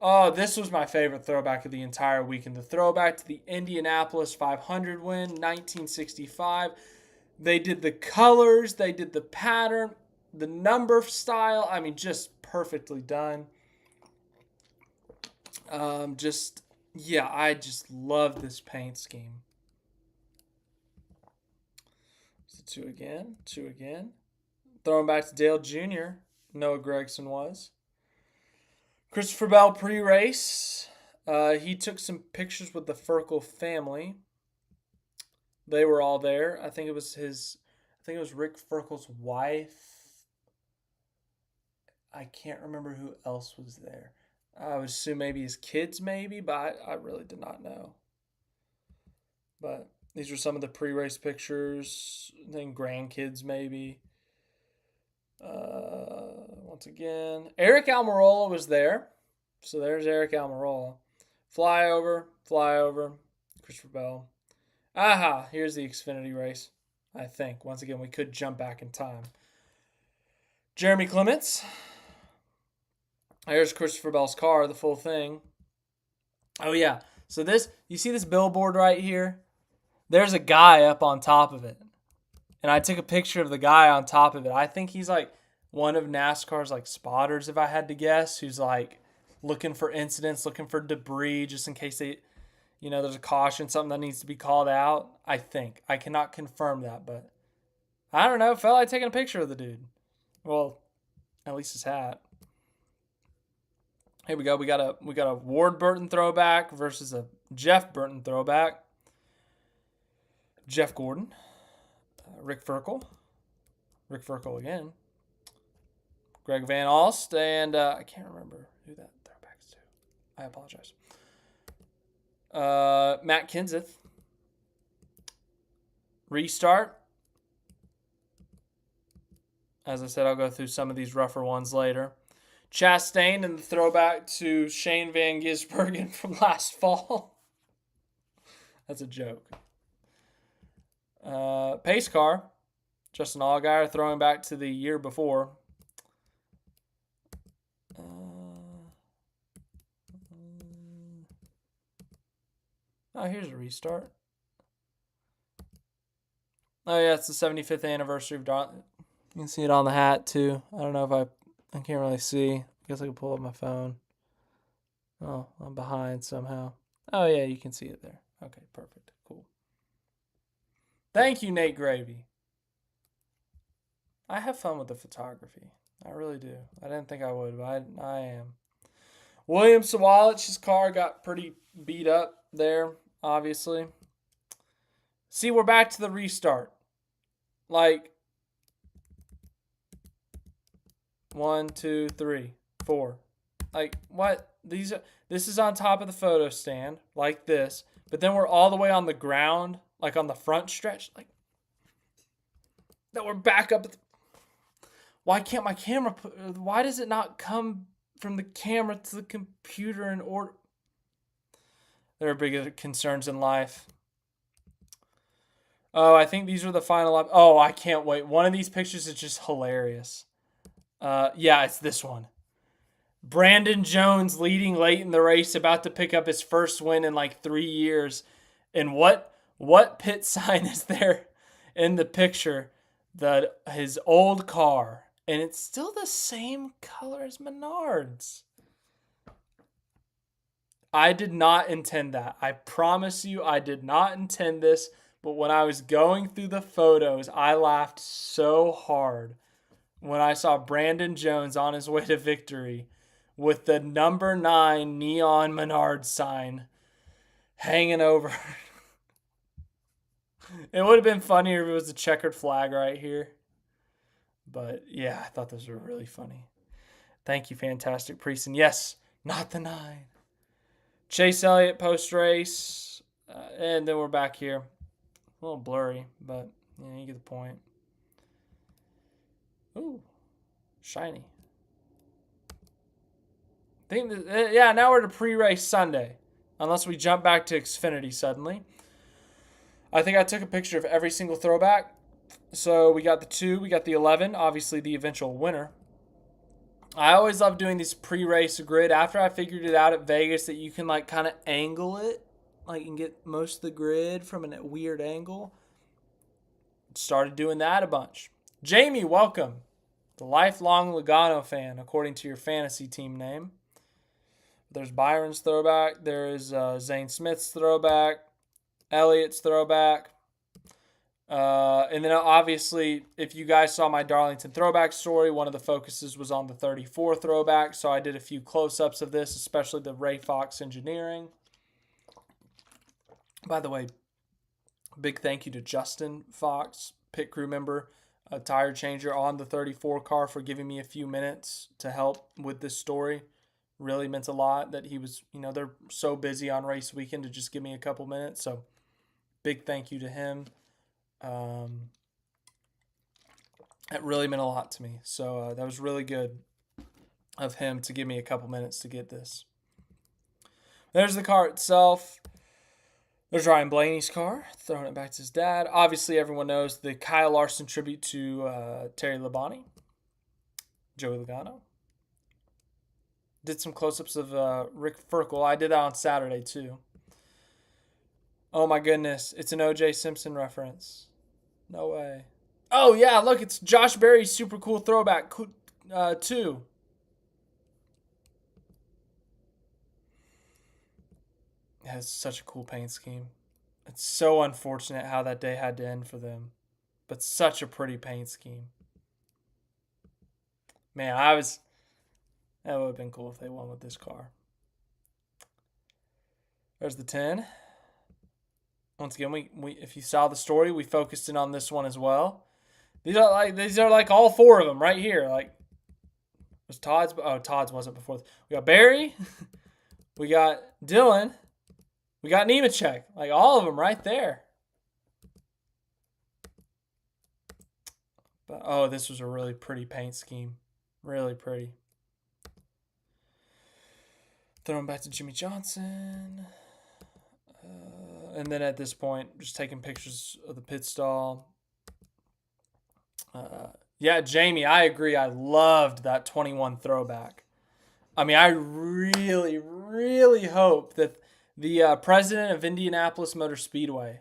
Oh, this was my favorite throwback of the entire weekend. The throwback to the Indianapolis 500 win, 1965. They did the colors. They did the pattern. The number style. I mean, just perfectly done. I just love this paint scheme. So two again. Throwing back to Dale Jr. Noah Gregson was. Christopher Bell pre-race. He took some pictures with the Ferkel family. They were all there. I think it was Rick Ferkel's wife. I can't remember who else was there. I would assume maybe his kids, but I really did not know. But these are some of the pre-race pictures. I think grandkids maybe. Once again, Eric Almirola was there. So there's Eric Almirola. Flyover. Christopher Bell. Aha, here's the Xfinity race, I think. Once again, we could jump back in time. Jeremy Clements. Here's Christopher Bell's car, the full thing. Oh, yeah. So you see this billboard right here? There's a guy up on top of it. And I took a picture of the guy on top of it. I think he's like one of NASCAR's like spotters, if I had to guess, who's like looking for incidents, looking for debris, just in case there's a caution, something that needs to be called out. I think. I cannot confirm that, but I don't know. Felt like taking a picture of the dude. Well, at least his hat. Here we go. We got a Ward Burton throwback versus a Jeff Burton throwback. Jeff Gordon. Rick Ferkel again. Greg Van Alst, and I can't remember who that throwback's I apologize. Matt Kenseth. Restart. As I said, I'll go through some of these rougher ones later. Chastain and the throwback to Shane Van Gisbergen from last fall. That's a joke. Pace car. Justin Allgaier throwing back to the year before. Here's a restart. Oh, yeah, it's the 75th anniversary of Darlington. You can see it on the hat, too. I don't know if I can't really see. I guess I can pull up my phone. Oh, I'm behind somehow. Oh, yeah, you can see it there. Okay, perfect. Cool. Thank you, Nate Gravy. I have fun with the photography. I really do. I didn't think I would, but I am. William Sawalich's car got pretty beat up there, obviously. See, we're back to the restart. Like, 1, 2, 3, 4. Like, what? This is on top of the photo stand, like this. But then we're all the way on the ground, like on the front stretch. Like, that we're back up. Why can't my camera why does it not come from the camera to the computer in order? There are bigger concerns in life. Oh, I think these are the final. Oh, I can't wait. One of these pictures is just hilarious. Yeah, it's this one. Brandon Jones leading late in the race, about to pick up his first win in like 3 years. And what pit sign is there in the picture? His old car. And it's still the same color as Menards. I did not intend that. I promise you, I did not intend this. But when I was going through the photos, I laughed so hard when I saw Brandon Jones on his way to victory with the number 9 neon Menards sign hanging over. It would have been funnier if it was a checkered flag right here. But yeah, I thought those were really funny. Thank you, Fantastic Priest. And yes, not the 9. Chase Elliott post-race. And then we're back here. A little blurry, but yeah, you get the point. Ooh, shiny. Now we're to pre-race Sunday. Unless we jump back to Xfinity suddenly. I think I took a picture of every single throwback. So we got the 2, we got the 11, obviously the eventual winner. I always love doing this pre-race grid. After I figured it out at Vegas that you can like kind of angle it. Like you can get most of the grid from a weird angle. Started doing that a bunch. Jamie, welcome. The lifelong Logano fan, according to your fantasy team name. There's Byron's throwback. There is Zane Smith's throwback. Elliott's throwback. And then obviously, if you guys saw my Darlington throwback story, one of the focuses was on the 34 throwback. So I did a few close-ups of this, especially the Ray Fox engineering. By the way, big thank you to Justin Fox, pit crew member, a tire changer on the 34 car, for giving me a few minutes to help with this story. Really meant a lot that he was, they're so busy on race weekend to just give me a couple minutes. So big thank you to him. That really meant a lot to me. So that was really good of him to give me a couple minutes to get this. There's the car itself. There's Ryan Blaney's car, throwing it back to his dad. Obviously, everyone knows the Kyle Larson tribute to Terry Labonte, Joey Logano. Did some close-ups of Rick Ferkel. I did that on Saturday, too. Oh, my goodness. It's an O.J. Simpson reference. No way. Oh, yeah, look, it's Josh Berry's super cool throwback, too. It has such a cool paint scheme. It's so unfortunate how that day had to end for them. But such a pretty paint scheme. Man, that would have been cool if they won with this car. There's the 10. Once again, we if you saw the story, we focused in on this one as well. These are like all 4 of them right here. Like, was Todd's? Oh, Todd's wasn't before. We got Barry. We got Dylan. We got Nemechek. Like all of them right there. But oh, this was a really pretty paint scheme. Really pretty. Throwing back to Jimmy Johnson. And then at this point, just taking pictures of the pit stall. Yeah, Jamie, I agree. I loved that 21 throwback. I mean, I really, really hope that the president of Indianapolis Motor Speedway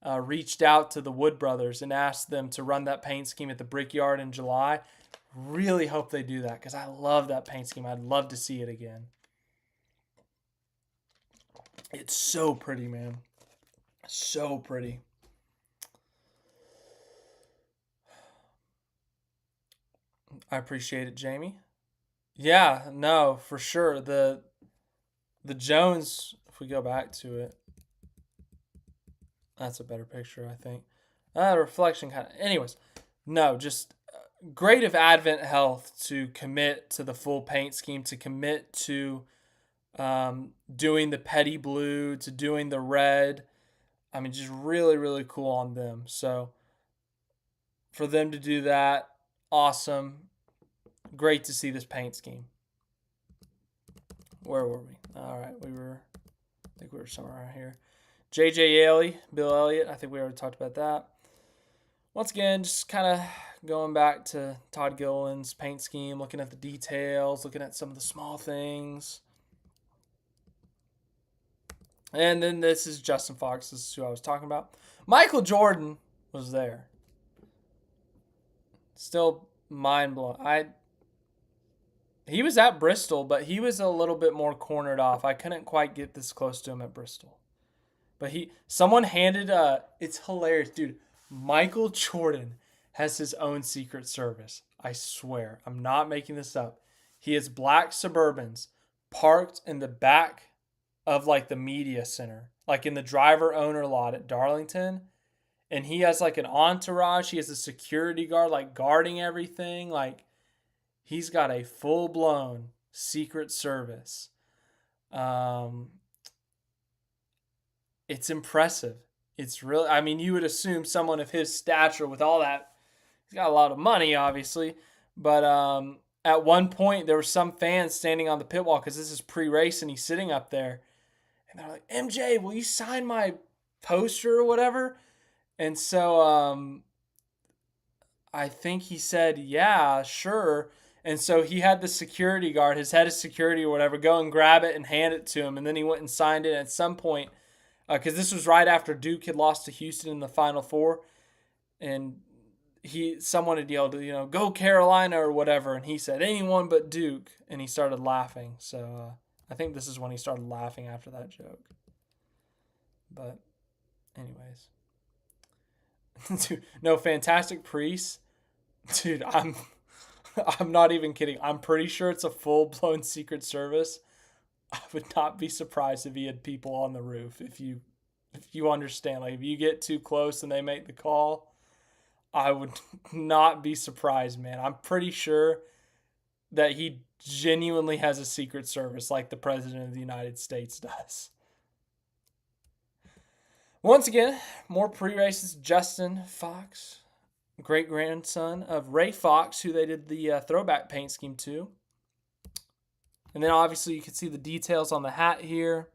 reached out to the Wood brothers and asked them to run that paint scheme at the Brickyard in July. Really hope they do that because I love that paint scheme. I'd love to see it again. It's so pretty, man. So pretty. I appreciate it, Jamie. Yeah, no, for sure. The Jones, if we go back to it, that's a better picture, I think. Reflection kind of. Anyways, no, just great of Advent Health to commit to the full paint scheme, to commit to doing the petty blue, to doing the red. I mean, just really, really cool on them. So for them to do that, awesome. Great to see this paint scheme. Where were we? All right, I think we were somewhere around here. J.J. Yaley, Bill Elliott. I think we already talked about that. Once again, just kind of going back to Todd Gilliland's paint scheme, looking at the details, looking at some of the small things. And then this is Justin Fox. This is who I was talking about. Michael Jordan was there. Still mind blowing. He was at Bristol, but he was a little bit more cornered off. I couldn't quite get this close to him at Bristol. But someone handed it's hilarious, dude. Michael Jordan has his own Secret Service. I swear. I'm not making this up. He has black Suburbans parked in the back of like the media center, like in the driver owner lot at Darlington. And he has like an entourage. He has a security guard like guarding everything. Like he's got a full blown Secret Service. It's impressive. It's really, I mean, you would assume someone of his stature with all that, he's got a lot of money, obviously. But at one point, there were some fans standing on the pit wall because this is pre-race and he's sitting up there. And they're like, MJ, will you sign my poster or whatever? And so I think he said, yeah, sure. And so he had the security guard, his head of security or whatever, go and grab it and hand it to him. And then he went and signed it. And at some point, because this was right after Duke had lost to Houston in the Final Four, and someone had yelled, go Carolina or whatever, and he said anyone but Duke, and he started laughing. So I think this is when he started laughing after that joke. But anyways, dude, no, Fantastic Priest, dude, I'm not even kidding. I'm pretty sure it's a full blown Secret Service. I would not be surprised if he had people on the roof. If you understand, like if you get too close and they make the call, I would not be surprised, man. I'm pretty sure that he genuinely has a Secret Service like the President of the United States does. Once again, more pre-races. Justin Fox, great-grandson of Ray Fox, who they did the throwback paint scheme to. And then obviously you can see the details on the hat here.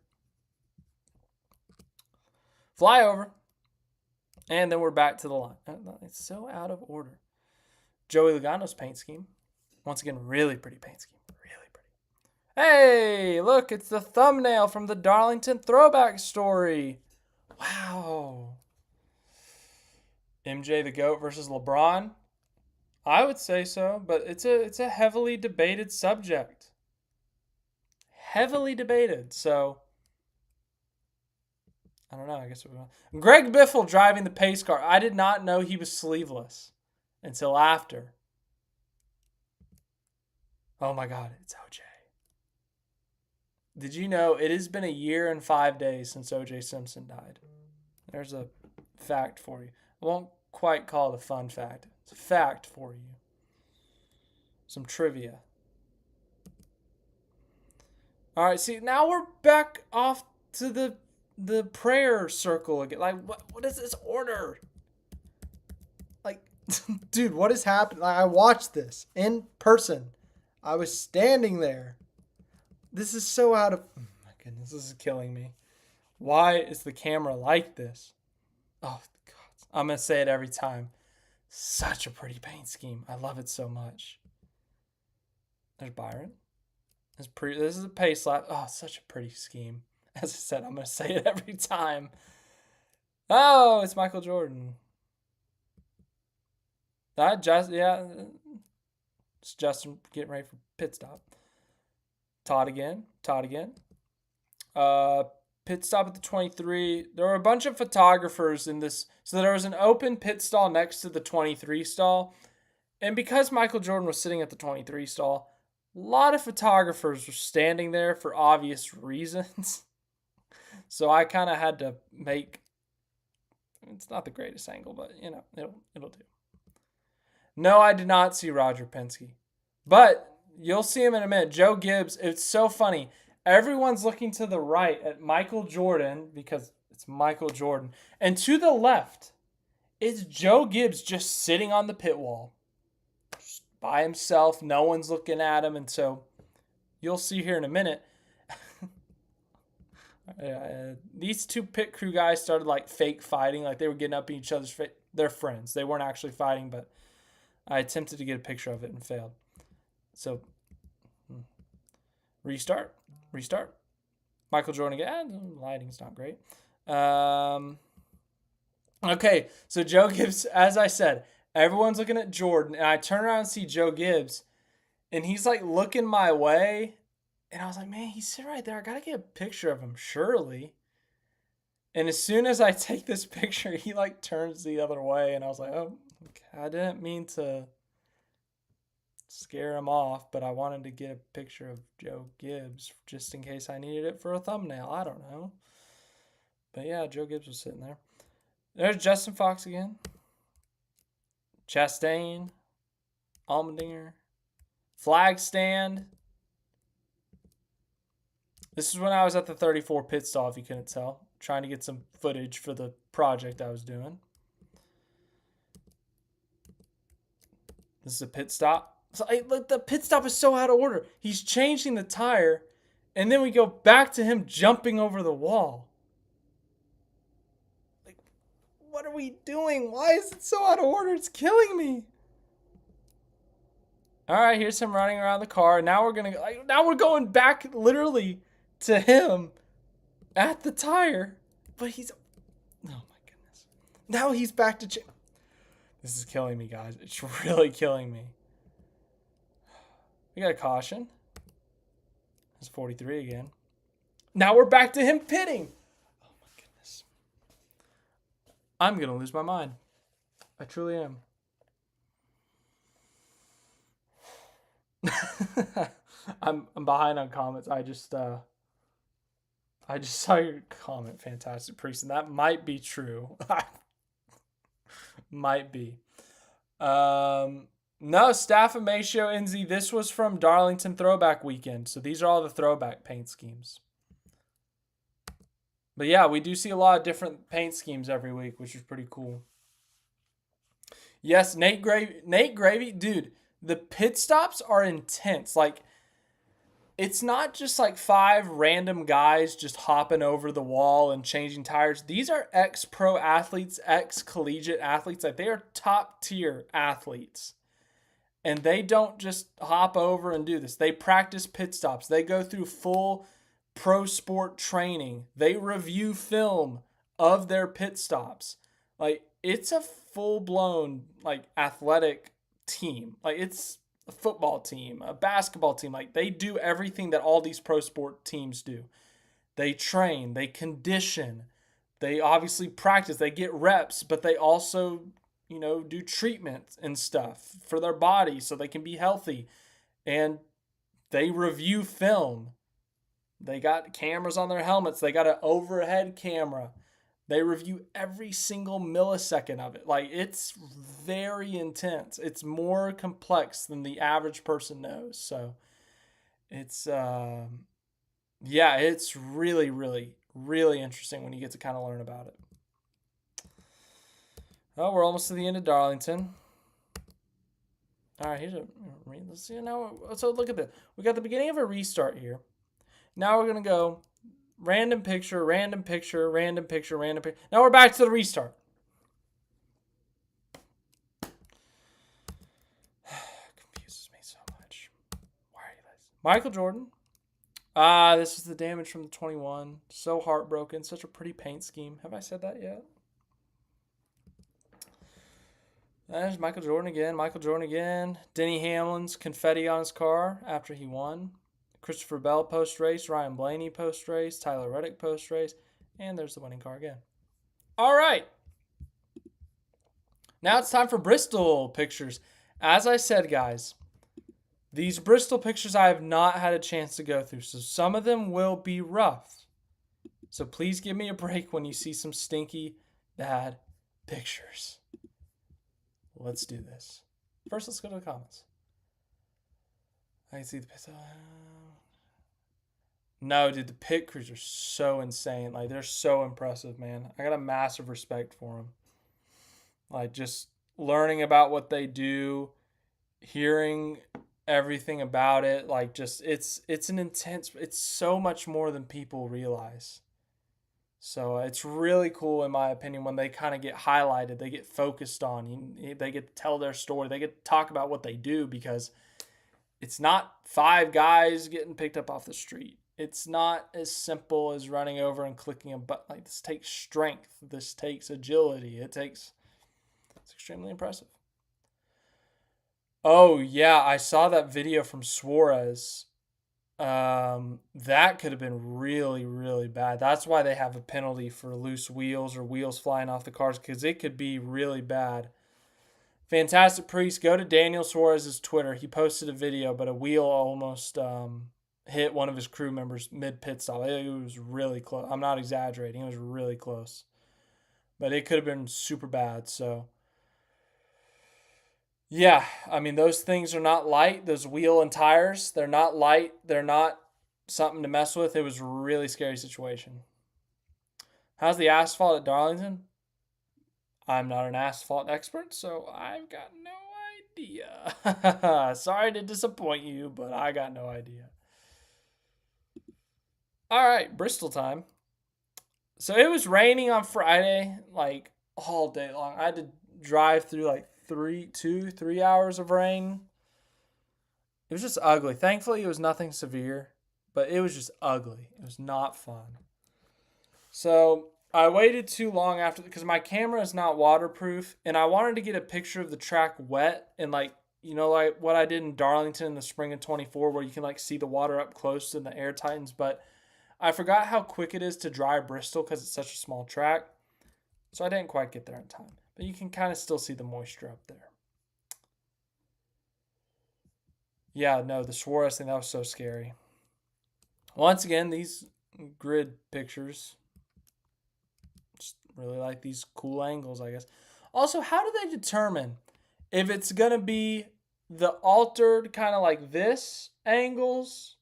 Flyover. And then we're back to the line. It's so out of order. Joey Logano's paint scheme. Once again, really pretty paint scheme. Really pretty. Hey, look, it's the thumbnail from the Darlington throwback story. Wow. MJ the GOAT versus LeBron? I would say so, but it's a heavily debated subject. Heavily debated. So I don't know. I guess Greg Biffle driving the pace car. I did not know he was sleeveless until after. Oh my God, it's OJ. Did you know it has been a year and 5 days since OJ Simpson died? There's a fact for you. I won't quite call it a fun fact. It's a fact for you. Some trivia. All right, see, now we're back off to the prayer circle again. Like, what is this order? Like, dude, what has happened? Like, I watched this in person. I was standing there. This is so out of. Oh my goodness, this is killing me. Why is the camera like this? Oh God, I'm gonna say it every time. Such a pretty paint scheme. I love it so much. There's Byron. This is a pace lap. Oh, such a pretty scheme. As I said, I'm gonna say it every time. Oh, it's Michael Jordan. Yeah, it's Justin getting ready for pit stop. Todd again. Uh, Pit stop at the 23. There were a bunch of photographers in this. So there was an open pit stall next to the 23 stall. And because Michael Jordan was sitting at the 23 stall, a lot of photographers were standing there for obvious reasons. So I kind of had to make. It's not the greatest angle, but it'll do. No, I did not see Roger Penske, but you'll see him in a minute. Joe Gibbs. It's so funny. Everyone's looking to the right at Michael Jordan because it's Michael Jordan, and to the left is Joe Gibbs just sitting on the pit wall, just by himself. No one's looking at him, and so you'll see here in a minute. These two pit crew guys started like fake fighting, like they were getting up in each other's face. They're friends. They weren't actually fighting, but I attempted to get a picture of it and failed. So restart. Michael Jordan again. Lighting's not great. Okay, so Joe Gibbs, as I said, everyone's looking at Jordan, and I turn around and see Joe Gibbs, and he's like looking my way. And I was like, man, he's sitting right there. I got to get a picture of him, surely. And as soon as I take this picture, he like turns the other way. And I was like, oh, okay. I didn't mean to scare him off, but I wanted to get a picture of Joe Gibbs just in case I needed it for a thumbnail. I don't know. But yeah, Joe Gibbs was sitting there. There's Justin Fox again. Chastain. Allmendinger. Flag stand. This is when I was at the 34 pit stall, if you couldn't tell. Trying to get some footage for the project I was doing. This is a pit stop. So the pit stop is so out of order. He's changing the tire, and then we go back to him jumping over the wall. Like, what are we doing? Why is it so out of order? It's killing me. All right, here's him running around the car. Now we're going back literally to him at the tire, but oh my goodness. Now he's back to This is killing me, guys. It's really killing me. We got a caution. It's 43 again. Now we're back to him pitting. Oh my goodness. I'm going to lose my mind. I truly am. I'm behind on comments. I just saw your comment. Fantastic, Priest, and that might be true. Might be. No, Staff of Maceo NZ. This was from Darlington Throwback Weekend. So these are all the throwback paint schemes. But yeah, we do see a lot of different paint schemes every week, which is pretty cool. Yes, Nate Gravy, dude. The pit stops are intense. Like, it's not just like 5 random guys just hopping over the wall and changing tires. These are ex-pro athletes, ex-collegiate athletes. Like, they are top-tier athletes. And they don't just hop over and do this. They practice pit stops. They go through full pro sport training. They review film of their pit stops. Like, it's a full-blown, like, athletic team. Like, it's a football team, a basketball team. Like, they do everything that all these pro sport teams do. They train, they condition, they obviously practice, they get reps, but they also, do treatment and stuff for their body so they can be healthy. And they review film. They got cameras on their helmets. They got an overhead camera. They review every single millisecond of it. Like, it's very intense. It's more complex than the average person knows. So it's Yeah, it's really, really, really interesting when you get to kind of learn about it. Oh, we're almost to the end of Darlington. All right, let's see now. So look at this. We got the beginning of a restart here. Now we're gonna go random picture, random picture, random picture, random picture. Now we're back to the restart. Confuses me so much. Why are you guys? Michael Jordan. This is the damage from the 21. So heartbroken. Such a pretty paint scheme. Have I said that yet? There's Michael Jordan again. Michael Jordan again. Denny Hamlin's confetti on his car after he won. Christopher Bell post-race. Ryan Blaney post-race. Tyler Reddick post-race. And there's the winning car again. All right. Now it's time for Bristol pictures. As I said, guys, these Bristol pictures I have not had a chance to go through, so some of them will be rough. So please give me a break when you see some stinky, bad pictures. Let's do this. First, let's go to the comments. I can see the pit. No, dude, the pit crews are so insane. Like, they're so impressive, man. I got a massive respect for them. Like, just learning about what they do, hearing everything about it, like, just it's an intense. It's so much more than people realize. So it's really cool, in my opinion, when they kind of get highlighted, they get focused on, they get to tell their story, they get to talk about what they do, because it's not 5 guys getting picked up off the street. It's not as simple as running over and clicking a button. Like, this takes strength. This takes agility. It's extremely impressive. Oh, yeah, I saw that video from Suarez. That could have been really, really bad. That's why they have a penalty for loose wheels or wheels flying off the cars, because it could be really bad. Fantastic Priest, go to Daniel Suarez's Twitter. He posted a video, but a wheel almost hit one of his crew members mid pit stop. It was really close. I'm not exaggerating. It was really close. But it could have been super bad. So, yeah, I mean, those things are not light. Those wheel and tires, they're not light. They're not something to mess with. It was a really scary situation. How's the asphalt at Darlington? I'm not an asphalt expert, so I've got no idea. Sorry to disappoint you, but I got no idea. All right, Bristol time. So it was raining on Friday, like all day long. I had to drive through like 3 hours of rain. It was just ugly. Thankfully, it was nothing severe, but it was just ugly. It was not fun. So I waited too long after, because my camera is not waterproof, and I wanted to get a picture of the track wet, and like, like what I did in Darlington in the spring of 24, where you can like see the water up close and the air tightens. But I forgot how quick it is to dry Bristol because it's such a small track. So I didn't quite get there in time. But you can kind of still see the moisture up there. Yeah, no, the Suarez thing, that was so scary. Once again, these grid pictures, just really like these cool angles, I guess. Also, how do they determine if it's going to be the altered kind of like this angles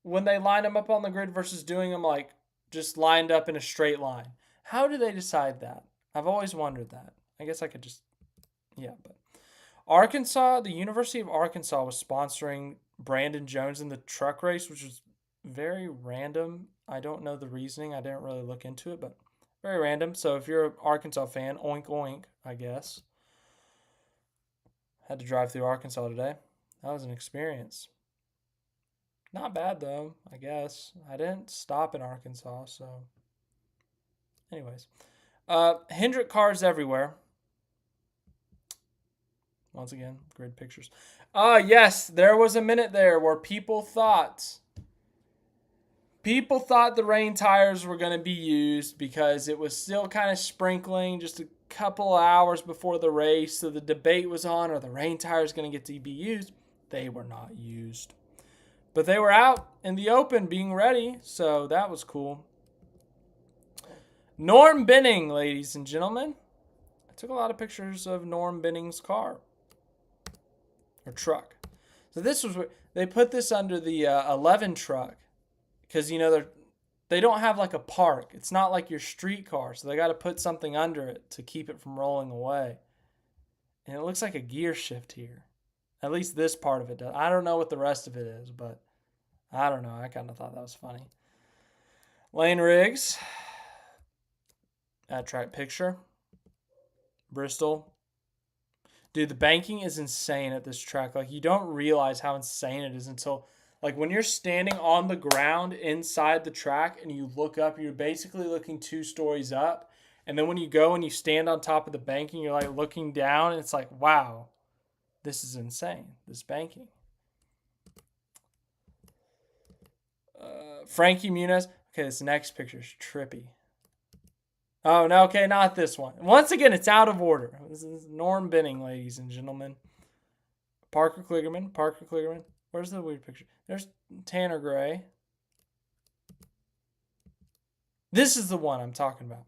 when they line them up on the grid versus doing them like just lined up in a straight line? How do they decide that? I've always wondered that. I guess I could just, yeah. But Arkansas, the University of Arkansas was sponsoring Brandon Jones in the truck race, which was very random. I don't know the reasoning. I didn't really look into it, but very random. So if you're an Arkansas fan, oink oink, I guess. Had to drive through Arkansas today. That was an experience. Not bad, though, I guess. I didn't stop in Arkansas, so. Anyways. Hendrick cars everywhere. Once again, grid pictures. Yes, there was a minute there where people thought the rain tires were going to be used because it was still kind of sprinkling just a couple hours before the race. So the debate was on, are the rain tires going to get to be used? They were not used. But they were out in the open being ready, so that was cool. Norm Benning, ladies and gentlemen. I took a lot of pictures of Norm Benning's car. Or truck. So this was what they put this under the 11 truck because they don't have like a park. It's not like your street car, so they got to put something under it to keep it from rolling away. And it looks like a gear shift here. At least this part of it does. I don't know what the rest of it is, but I don't know. I kind of thought that was funny. Lane rigs. At track picture. Bristol. Dude, the banking is insane at this track. Like, you don't realize how insane it is until, like, when you're standing on the ground inside the track and you look up, you're basically looking 2 stories up. And then when you go and you stand on top of the banking, you're, like, looking down, and it's like, wow, this is insane, this banking. Frankie Muniz. Okay, this next picture is trippy. Oh, no, okay, not this one. Once again, it's out of order. This is Norm Benning, ladies and gentlemen. Parker Kligerman. Where's the weird picture? There's Tanner Gray. This is the one I'm talking about.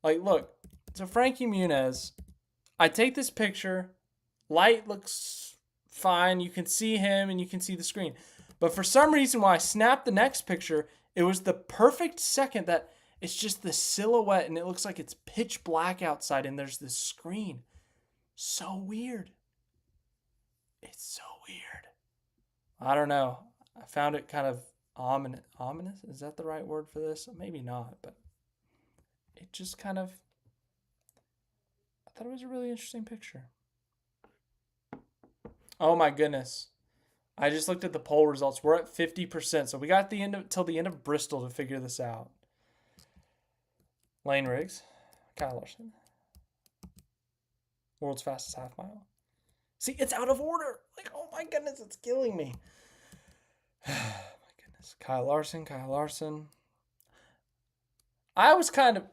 Like, look, so Frankie Muniz, I take this picture. Light looks fine. You can see him and you can see the screen. But for some reason, when I snapped the next picture, it was the perfect second that it's just the silhouette and it looks like it's pitch black outside and there's this screen. So weird. It's so weird. I don't know. I found it kind of ominous. Ominous? Is that the right word for this? Maybe not, but it just kind of, I thought it was a really interesting picture. Oh my goodness. I just looked at the poll results. We're at 50%. So we got till the end of Bristol to figure this out. Lane rigs. Kyle Larson. World's fastest half mile. See, it's out of order. Like, oh my goodness, it's killing me. Oh my goodness. Kyle Larson. I was kind of,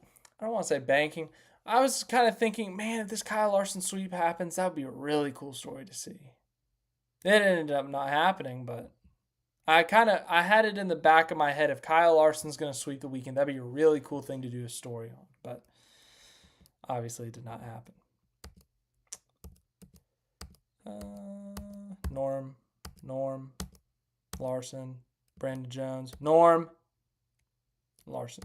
I don't want to say banking. I was kind of thinking, man, if this Kyle Larson sweep happens, that would be a really cool story to see. It ended up not happening, but I had it in the back of my head. If Kyle Larson's going to sweep the weekend, that'd be a really cool thing to do a story on. But obviously it did not happen. Norm, Larson, Brandon Jones, Norm, Larson,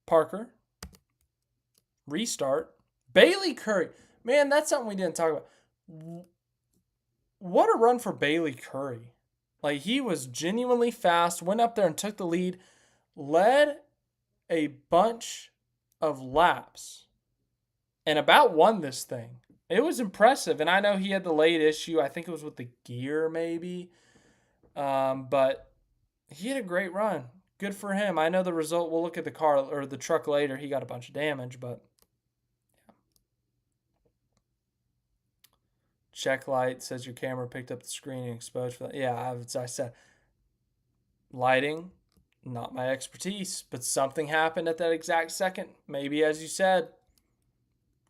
Parker, restart, Bailey Curry. Man, that's something we didn't talk about. What a run for Bailey Curry. Like, he was genuinely fast, went up there and took the lead, led a bunch of laps, and about won this thing. It was impressive, and I know he had the late issue. I think it was with the gear maybe, but he had a great run. Good for him. I know the result. We'll look at the car or the truck later. He got a bunch of damage, but yeah. Check light says your camera picked up the screen and exposed for that. Yeah, I said lighting, not my expertise, but something happened at that exact second. Maybe, as you said,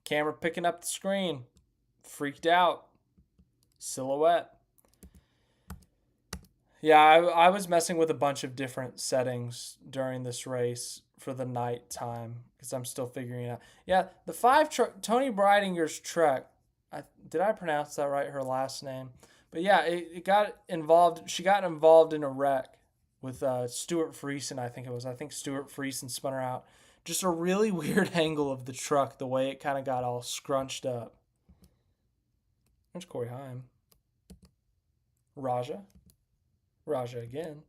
camera picking up the screen. Freaked out. Silhouette. Yeah, I was messing with a bunch of different settings during this race for the night time because I'm still figuring it out. Yeah, the 5 truck, Tony Breidinger's truck. Did I pronounce that right, her last name? But yeah, it got involved. She got involved in a wreck with Stuart Friesen, I think it was. I think Stuart Friesen spun her out. Just a really weird angle of the truck, the way it kind of got all scrunched up. There's Corey Haim. Raja again.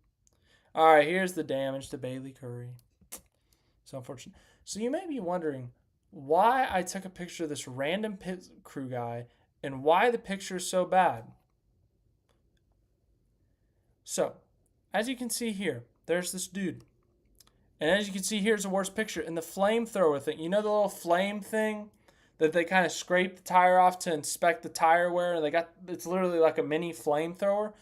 All right, here's the damage to Bailey Curry. So unfortunate. So you may be wondering why I took a picture of this random pit crew guy and why the picture is so bad. So, as you can see here, there's this dude. And as you can see, here's the worst picture. And the flamethrower thing. You know the little flame thing that they kind of scrape the tire off to inspect the tire wear? And it's literally like a mini flamethrower.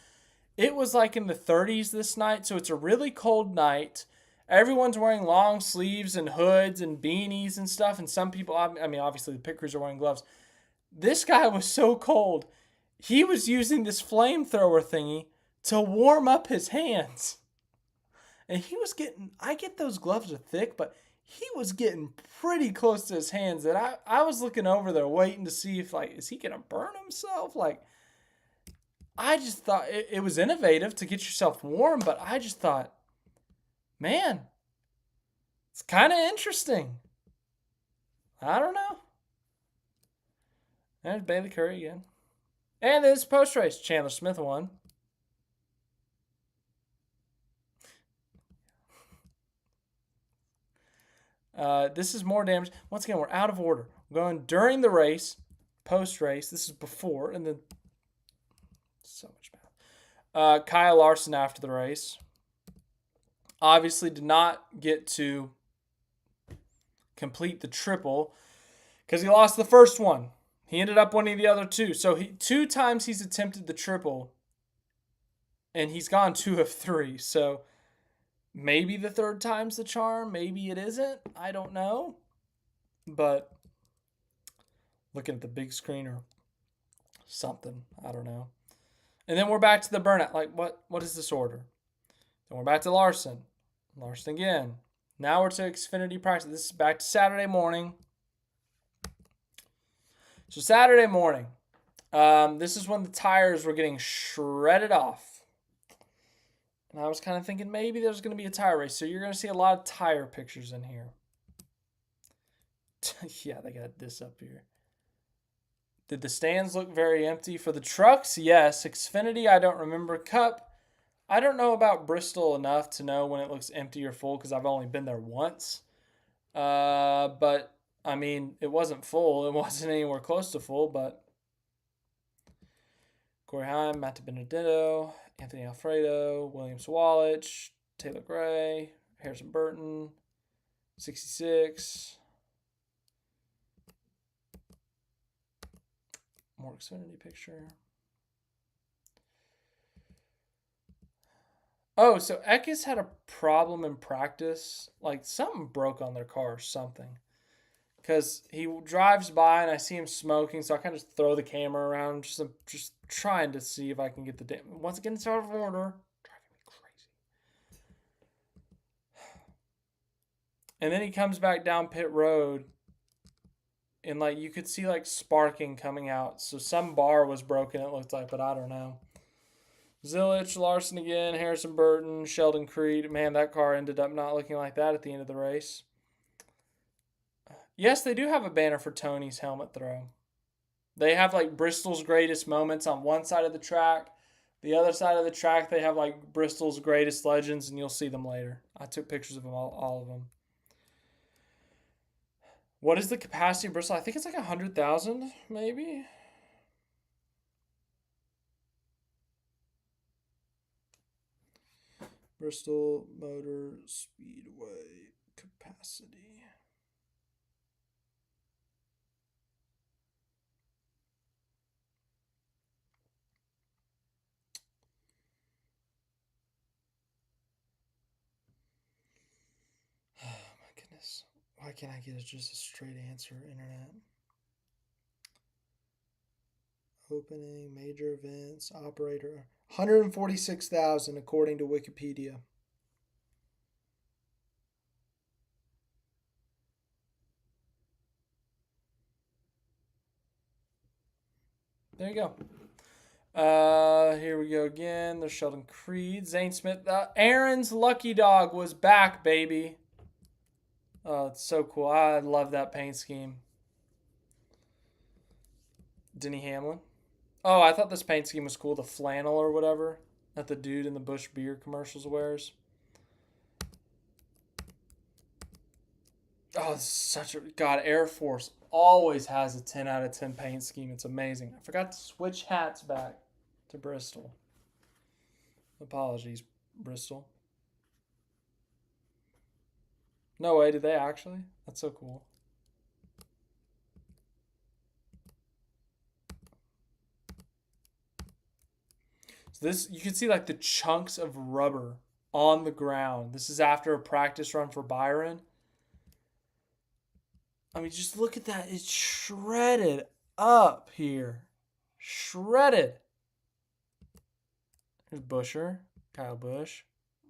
It was like in the 30s this night, so it's a really cold night. Everyone's wearing long sleeves and hoods and beanies and stuff. And some people, I mean, obviously the pit crews are wearing gloves. This guy was so cold. He was using this flamethrower thingy to warm up his hands. And he was I get those gloves are thick, but he was getting pretty close to his hands. And I was looking over there waiting to see if, like, is he going to burn himself? Like, I just thought it was innovative to get yourself warm, but I just thought, man, it's kind of interesting. I don't know. There's Bailey Curry again. And this post race, Chandler Smith won. This is more damage. Once again, we're out of order. We're going during the race, post race. This is before, and then so much math. Kyle Larson after the race. Obviously, did not get to complete the triple because he lost the first one. He ended up winning the other two. So 2 times he's attempted the triple, and he's gone 2 of 3. So maybe the third time's the charm. Maybe it isn't. I don't know. But looking at the big screen or something, I don't know. And then we're back to the burnout. Like, what is this order? Then we're back to Larson. Larson again. Now we're to Xfinity practice. This is back to Saturday morning. So Saturday morning, this is when the tires were getting shredded off. And I was kind of thinking maybe there's going to be a tire race. So you're going to see a lot of tire pictures in here. Yeah, they got this up here. Did the stands look very empty? For the trucks, yes. Xfinity, I don't remember. Cup, I don't know about Bristol enough to know when it looks empty or full because I've only been there once. But, I mean, it wasn't full. It wasn't anywhere close to full, but Corey Heim, Matt Benedetto, Anthony Alfredo, William Sawalich, Taylor Gray, Harrison Burton, 66. More Xfinity picture. Oh, so Eckes had a problem in practice. Like something broke on their car or something. Because he drives by and I see him smoking, so I kind of just throw the camera around, just trying to see if I can get the damn. Once again, it's out of order. Driving me crazy. And then he comes back down pit road. And like you could see like sparking coming out. So some bar was broken, it looked like, but I don't know. Zilich, Larson again, Harrison Burton, Sheldon Creed. Man, that car ended up not looking like that at the end of the race. Yes, they do have a banner for Tony's helmet throw. They have like Bristol's greatest moments on one side of the track. The other side of the track, they have like Bristol's greatest legends, and you'll see them later. I took pictures of them, all of them. What is the capacity of Bristol? I think it's like 100,000, maybe. Bristol Motor Speedway capacity. Oh my goodness. Why can't I get just a straight answer, internet? Opening, major events, operator. 146,000 according to Wikipedia. There you go. Here we go again. There's Sheldon Creed, Zane Smith. Aaron's lucky dog was back, baby. Oh, it's so cool. I love that paint scheme. Denny Hamlin. Oh, I thought this paint scheme was cool. The flannel or whatever that the dude in the Busch beer commercials wears. Oh, it's such a God. Air Force always has a 10 out of 10 paint scheme. It's amazing. I forgot to switch hats back to Bristol. Apologies, Bristol. No way, did they actually? That's so cool. So this, you can see like the chunks of rubber on the ground. This is after a practice run for Byron. I mean, just look at that. It's shredded up here. Shredded. Here's Busher. Kyle Busch.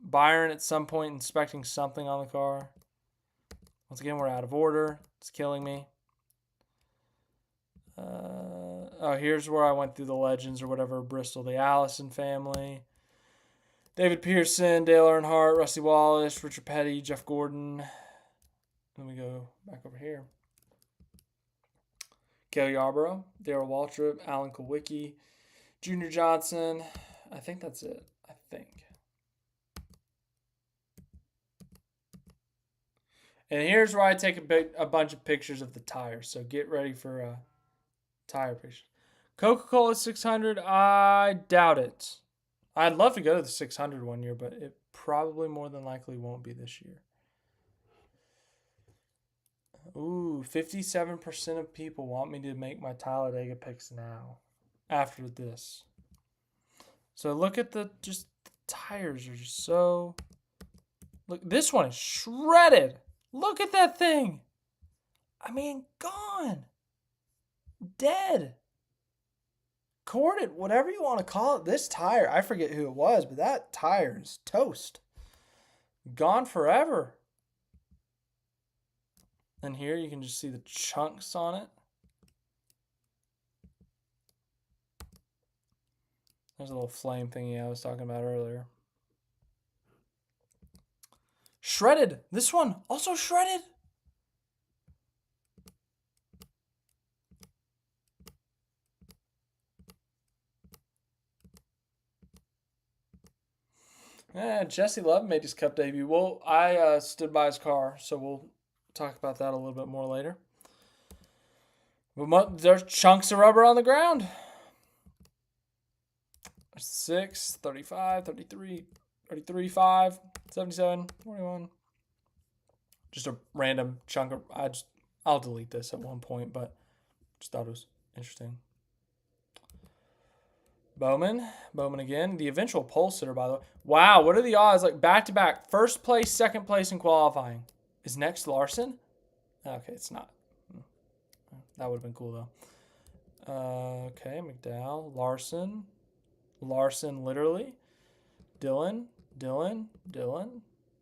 Byron at some point inspecting something on the car. Once again, we're out of order. It's killing me. Here's where I went through the legends or whatever. Bristol, the Allison family. David Pearson, Dale Earnhardt, Rusty Wallace, Richard Petty, Jeff Gordon. Then we go back over here. Cale Yarborough, Darrell Waltrip, Alan Kulwicki, Junior Johnson. I think that's it. I think. And here's where I take a bunch of pictures of the tires. So get ready for tire pictures. Coca-Cola 600, I doubt it. I'd love to go to the 600 one year, but it probably more than likely won't be this year. Ooh, 57% of people want me to make my Talladega picks now after this. So look at the tires are just so... Look, this one is shredded. Look at that thing. I mean, gone. Dead. Corded, whatever you want to call it. This tire, I forget who it was, but that tire is toast. Gone forever. And here you can just see the chunks on it. There's a little flame thingy I was talking about earlier. Shredded. This one also shredded. Yeah, Jesse Love made his Cup debut. Well, I stood by his car, so we'll talk about that a little bit more later. But there's chunks of rubber on the ground. 6, 35, 33, 33, 5, 77, 21. Just a random chunk of... I'll delete this at one point, but just thought it was interesting. Bowman again. The eventual pole sitter, by the way. Wow, what are the odds? Like back-to-back. First place, second place in qualifying. Is next Larson? Okay, it's not. That would have been cool, though. Okay, McDowell. Larson, literally. Dylan.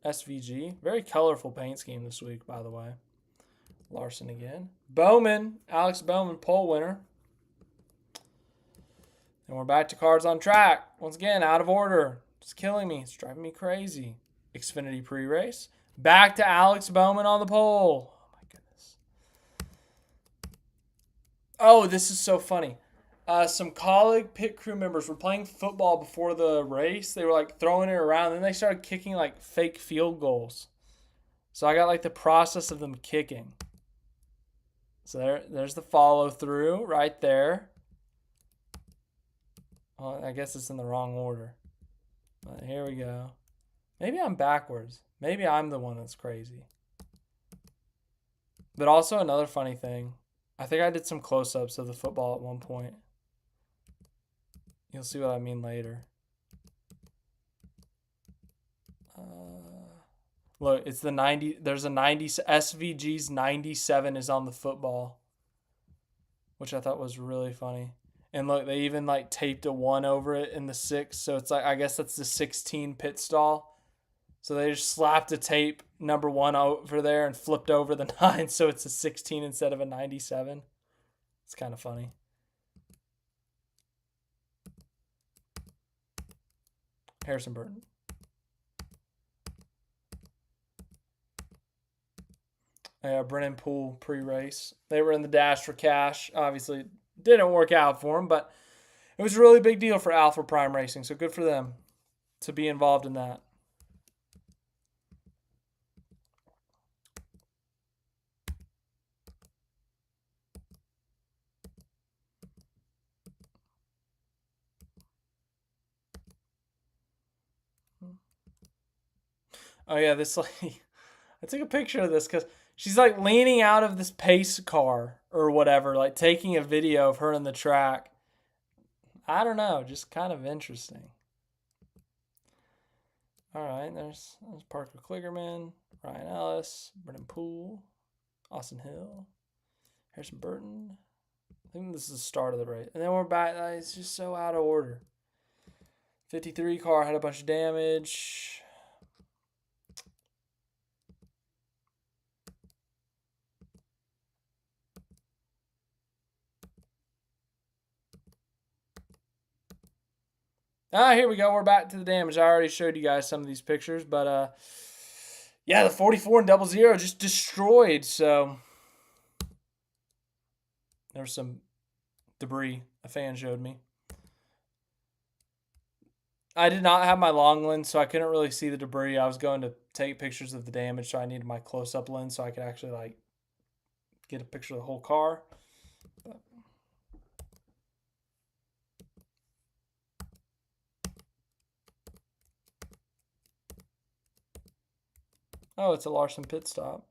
SVG. Very colorful paint scheme this week, by the way. Larson again. Bowman. Alex Bowman, pole winner. And we're back to cars on track. Once again, out of order. It's killing me. It's driving me crazy. Xfinity pre-race. Back to Alex Bowman on the pole. Oh, my goodness. Oh, this is so funny. Some colleague pit crew members were playing football before the race. They were like throwing it around. Then they started kicking like fake field goals. So I got like the process of them kicking. So there's the follow through right there. Well, I guess it's in the wrong order. But here we go. Maybe I'm backwards. Maybe I'm the one that's crazy. But also another funny thing. I think I did some close-ups of the football at one point. You'll see what I mean later. Look, it's the 90. There's a 90. SVG's 97 is on the football, which I thought was really funny. And look, they even like taped a 1 over it in the 6. So it's like, I guess that's the 16 pit stall. So they just slapped a tape number 1 over there and flipped over the 9. So it's a 16 instead of a 97. It's kind of funny. Harrison Burton. Brennan Poole pre-race. They were in the dash for cash. Obviously, didn't work out for them, but it was a really big deal for Alpha Prime Racing. So good for them to be involved in that. Oh yeah, this lady. I took a picture of this because she's like leaning out of this pace car or whatever, like taking a video of her in the track. I don't know, just kind of interesting. All right, there's Parker Kligerman, Ryan Ellis, Brennan Poole, Austin Hill, Harrison Burton. I think this is the start of the race. And then we're back. It's just so out of order. 53 car had a bunch of damage. Here we go. We're back to the damage. I already showed you guys some of these pictures, but yeah, the 44 and 00 just destroyed. So there was some debris a fan showed me. I did not have my long lens, so I couldn't really see the debris. I was going to take pictures of the damage, so I needed my close-up lens so I could actually like get a picture of the whole car. But oh, it's a Larson pit stop.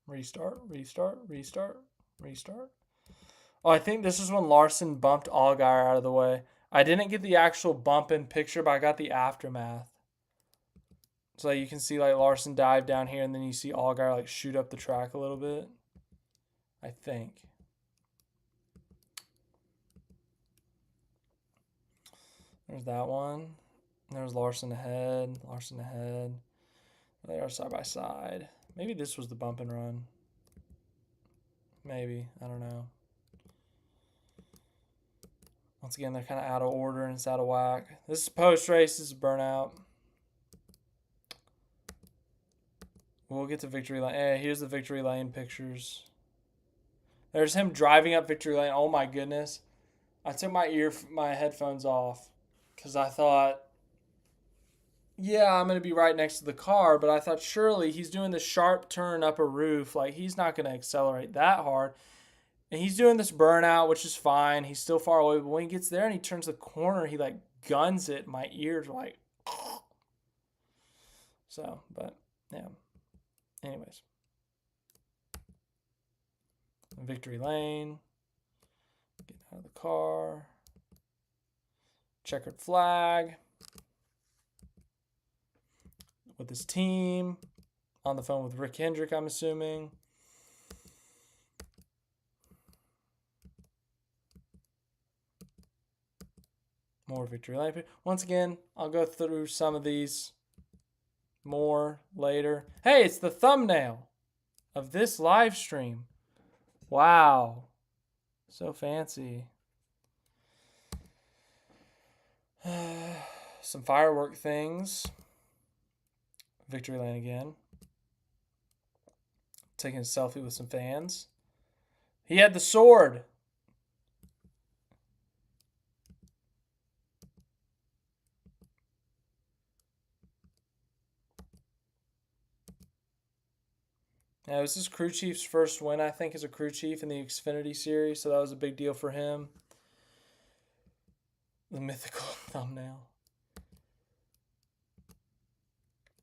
Restart, restart, restart, restart. Oh, I think this is when Larson bumped Allgaier out of the way. I didn't get the actual bump in picture, but I got the aftermath. So you can see like Larson dive down here, and then you see Allgaier like shoot up the track a little bit. I think. There's that one. There's Larson ahead. Larson ahead. They are side by side. Maybe this was the bump and run. Maybe. I don't know. Once again, they're kind of out of order and it's out of whack. This is post-race. This is burnout. We'll get to victory lane. Hey, here's the victory lane pictures. There's him driving up victory lane. Oh my goodness. I took my headphones off because I thought, yeah, I'm going to be right next to the car, but I thought surely he's doing the sharp turn up a roof. Like, he's not going to accelerate that hard. And he's doing this burnout, which is fine. He's still far away, but when he gets there and he turns the corner, he like guns it. My ears are like, so, but yeah. Anyways, victory lane. Get out of the car. Checkered flag. With his team. On the phone with Rick Hendrick, I'm assuming. More victory lane. Once again, I'll go through some of these more later. Hey, it's the thumbnail of this live stream. Wow. So fancy. Some firework things. Victory lane again. Taking a selfie with some fans. He had the sword. Now, this is crew chief's first win, I think, as a crew chief in the Xfinity series, so that was a big deal for him. The mythical thumbnail.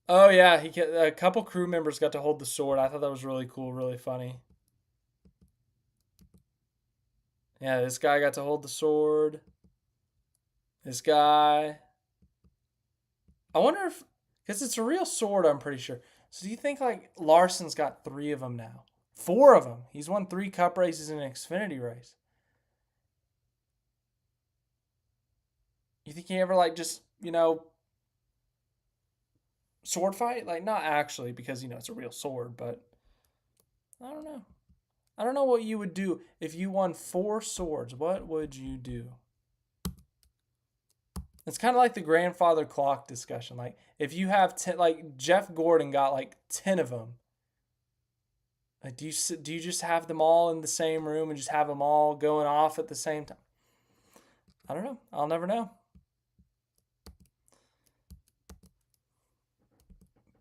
Oh yeah, a couple crew members got to hold the sword. I thought that was really cool, really funny. Yeah, this guy got to hold the sword. This guy. I wonder if, because it's a real sword, I'm pretty sure. So do you think like Larson's got 3 of them now? 4 of them. He's won 3 cup races in an Xfinity race. You think he ever like just, sword fight? Like not actually because, it's a real sword, but I don't know. I don't know what you would do if you won 4 swords. What would you do? It's kind of like the grandfather clock discussion. Like if you have 10, like Jeff Gordon got like 10 of them. Like do you just have them all in the same room and just have them all going off at the same time? I don't know. I'll never know.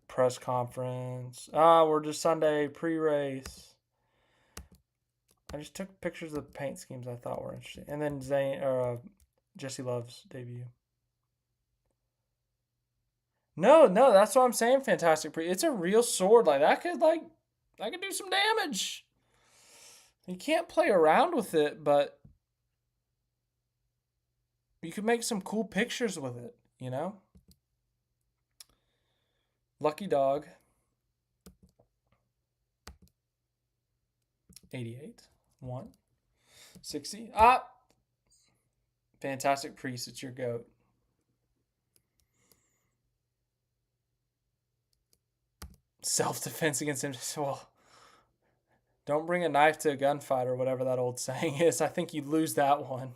Press conference. We're just Sunday pre-race. I just took pictures of the paint schemes I thought were interesting, and then Jesse Love's debut. No, that's what I'm saying. Fantastic It's a real sword. Like that could do some damage. You can't play around with it, but you could make some cool pictures with it. Lucky dog. 88. 1. 60. Fantastic Priest. It's your goat. self-defense against him. Well, don't bring a knife to a gunfight or whatever that old saying is. I think you'd lose that one.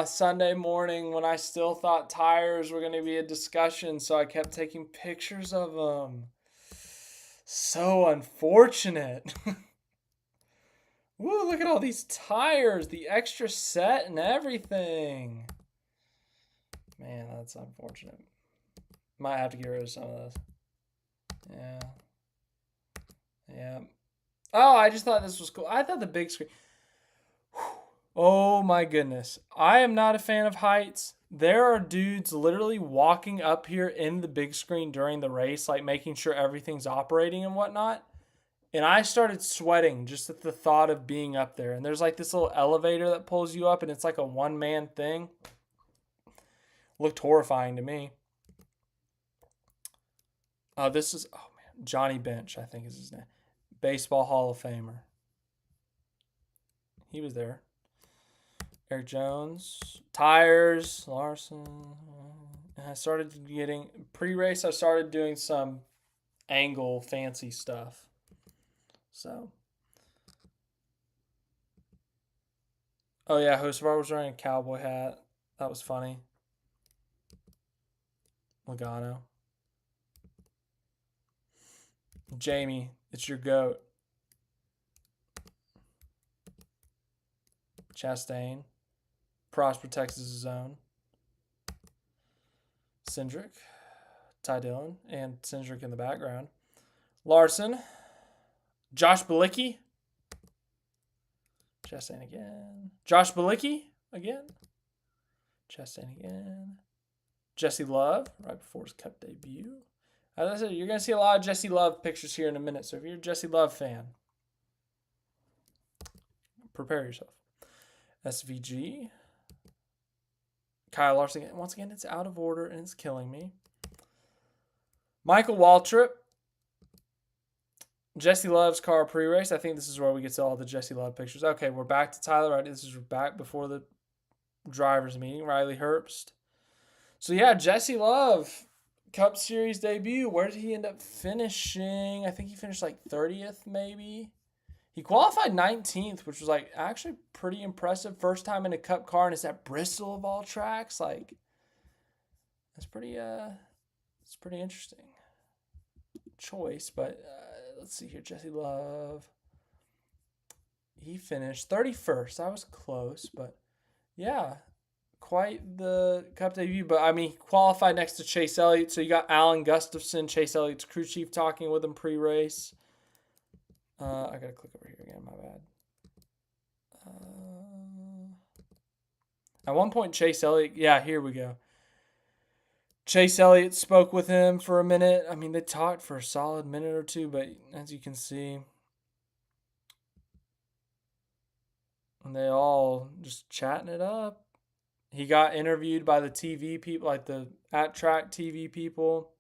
Sunday morning when I still thought tires were going to be a discussion, so I kept taking pictures of them. So unfortunate. Woo, look at all these tires, the extra set and everything. Man, that's unfortunate. Might have to get rid of some of those. Yeah. Yeah. Oh, I just thought this was cool. I thought the big screen. Oh my goodness. I am not a fan of heights. There are dudes literally walking up here in the big screen during the race, like making sure everything's operating and whatnot. And I started sweating just at the thought of being up there. And there's like this little elevator that pulls you up, and it's like a one-man thing. Looked horrifying to me. This is, oh man, Johnny Bench, I think is his name. Baseball Hall of Famer. He was there. Eric Jones. Tires. Larson. And I started getting, pre-race, I started doing some angle fancy stuff. So. Oh yeah, Hosevar was wearing a cowboy hat. That was funny. Logano. Jamie, it's your goat. Chastain. Prosper protects his zone. Cindric. Ty Dillon. And Cindric in the background. Larson. Josh Bilicki. Chastain again. Josh Bilicki again. Chastain again. Jesse Love, right before his Cup debut. As I said, you're going to see a lot of Jesse Love pictures here in a minute. So if you're a Jesse Love fan, prepare yourself. SVG. Kyle Larson. Once again, it's out of order and it's killing me. Michael Waltrip. Jesse Love's car pre-race. I think this is where we get to all the Jesse Love pictures. Okay, we're back to Tyler. Right, this is back before the drivers' meeting. Riley Herbst. So yeah, Jesse Love, Cup Series debut. Where did he end up finishing? I think he finished like 30th, maybe. He qualified 19th, which was like actually pretty impressive. First time in a Cup car, and it's at Bristol of all tracks. Like, that's pretty. It's pretty interesting choice. But let's see here, Jesse Love. He finished 31st. I was close, but yeah, quite the Cup debut. But I mean, he qualified next to Chase Elliott. So you got Alan Gustafson, Chase Elliott's crew chief, talking with him pre-race. I gotta click over here again. My bad. At one point, Chase Elliott. Yeah, here we go. Chase Elliott spoke with him for a minute. I mean, they talked for a solid minute or two, but as you can see, and they all just chatting it up. He got interviewed by the TV people, like the at-track TV people.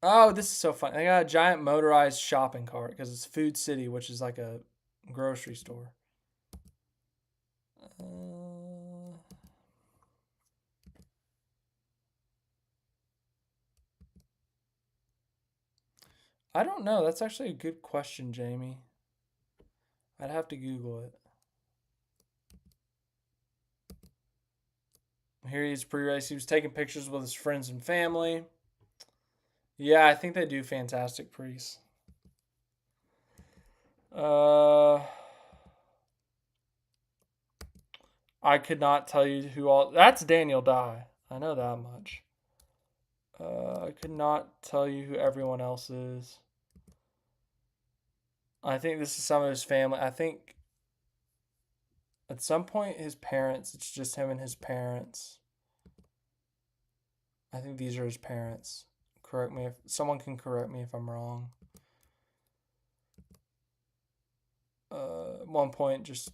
Oh, this is so fun. They got a giant motorized shopping cart because it's Food City, which is like a grocery store. I don't know. That's actually a good question, Jamie. I'd have to Google it. Here he is pre-race. He was taking pictures with his friends and family. Yeah, I think they do fantastic pre's. I could not tell you who all. That's Daniel Dye. I know that much. I could not tell you who everyone else is. I think this is some of his family. I think at some point his parents, it's just him and his parents. I think these are his parents. Correct me if someone can correct me if I'm wrong. At one point just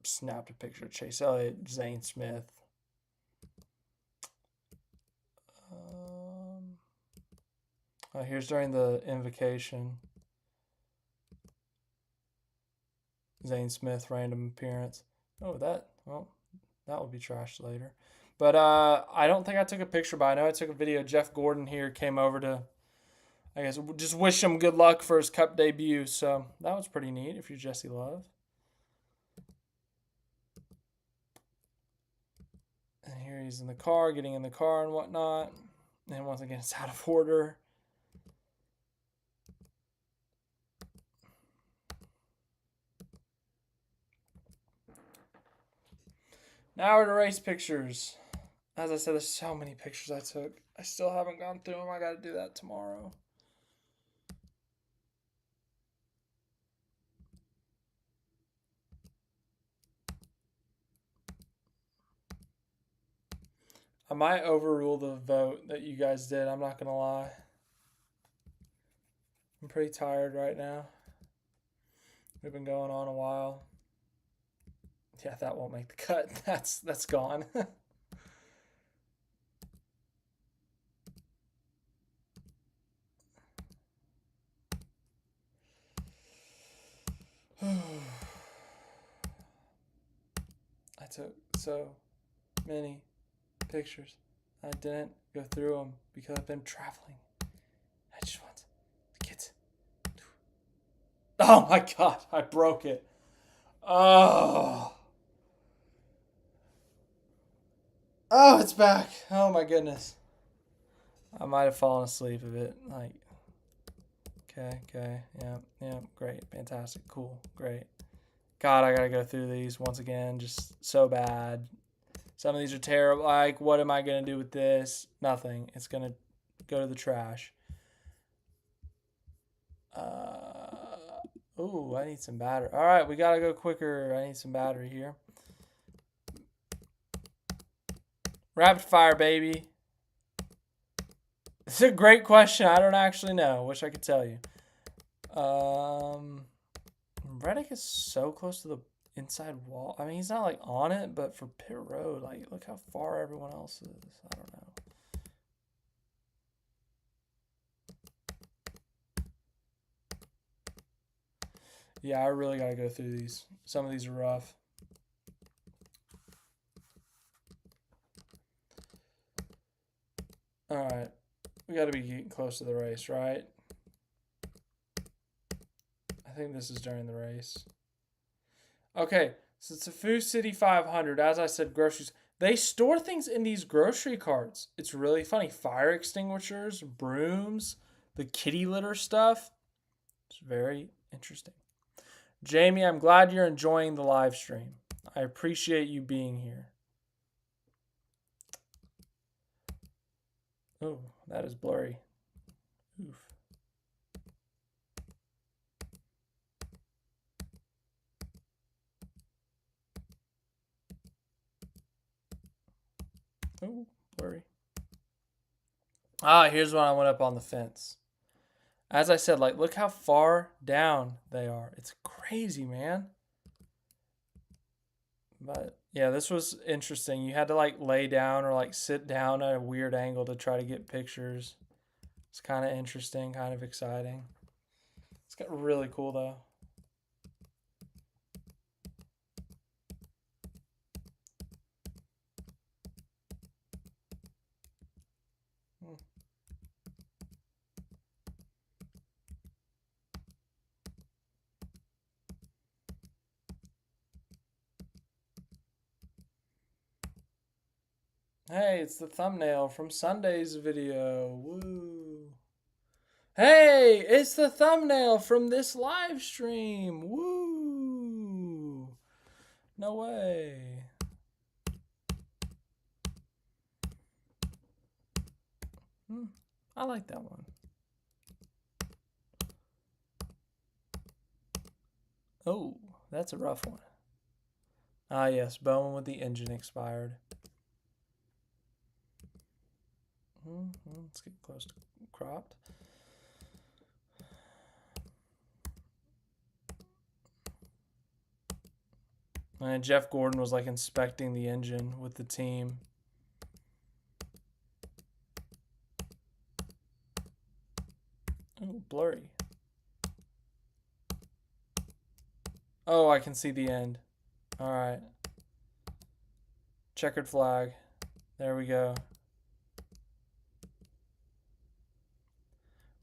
snapped a picture of Chase Elliott, Zane Smith. Here's during the invocation. Zane Smith, random appearance. Oh, that will be trashed later. But I don't think I took a picture, but I know I took a video. Jeff Gordon here came over to, I guess, just wish him good luck for his Cup debut. So that was pretty neat if you're Jesse Love. And here he's in the car, getting in the car and whatnot. And once again, it's out of order. Now we're to race pictures. As I said, there's so many pictures I took. I still haven't gone through them. I got to do that tomorrow. I might overrule the vote that you guys did. I'm not going to lie. I'm pretty tired right now. We've been going on a while. Yeah, that won't make the cut. That's gone. I took so many pictures. I didn't go through them because I've been traveling. I just want to get. Oh my god! I broke it. Oh. Oh, it's back. Oh my goodness. I might have fallen asleep a bit. Like, okay, yeah, great, fantastic, cool, great. God, I gotta go through these once again. Just so bad. Some of these are terrible. Like, what am I gonna do with this? Nothing. It's gonna go to the trash. Ooh, I need some battery. All right, we gotta go quicker. I need some battery here. Rapid fire, baby. It's a great question. I don't actually know. Wish I could tell you. Reddick is so close to the inside wall. I mean, he's not like on it, but for pit road, like look how far everyone else is. I don't know. Yeah, I really gotta go through these. Some of these are rough. All right, we gotta be getting close to the race, right? I think this is during the race. Okay, so it's a Food City 500. As I said, groceries. They store things in these grocery carts. It's really funny. Fire extinguishers, brooms, the kitty litter stuff. It's very interesting. Jamie, I'm glad you're enjoying the live stream. I appreciate you being here. Oh, that is blurry. Oof. Oh, blurry. Ah, here's when I went up on the fence. As I said, like, look how far down they are. It's crazy, man. But yeah, this was interesting. You had to like lay down or like sit down at a weird angle to try to get pictures. It's kind of interesting, kind of exciting. It's got really cool though. Hey, it's the thumbnail from Sunday's video. Woo. Hey, it's the thumbnail from this live stream. Woo. No way. I like that one. Oh, that's a rough one. Ah, yes, Bowman with the engine expired. Let's get close to cropped. And Jeff Gordon was like inspecting the engine with the team. Oh, blurry. Oh, I can see the end. All right. Checkered flag. There we go.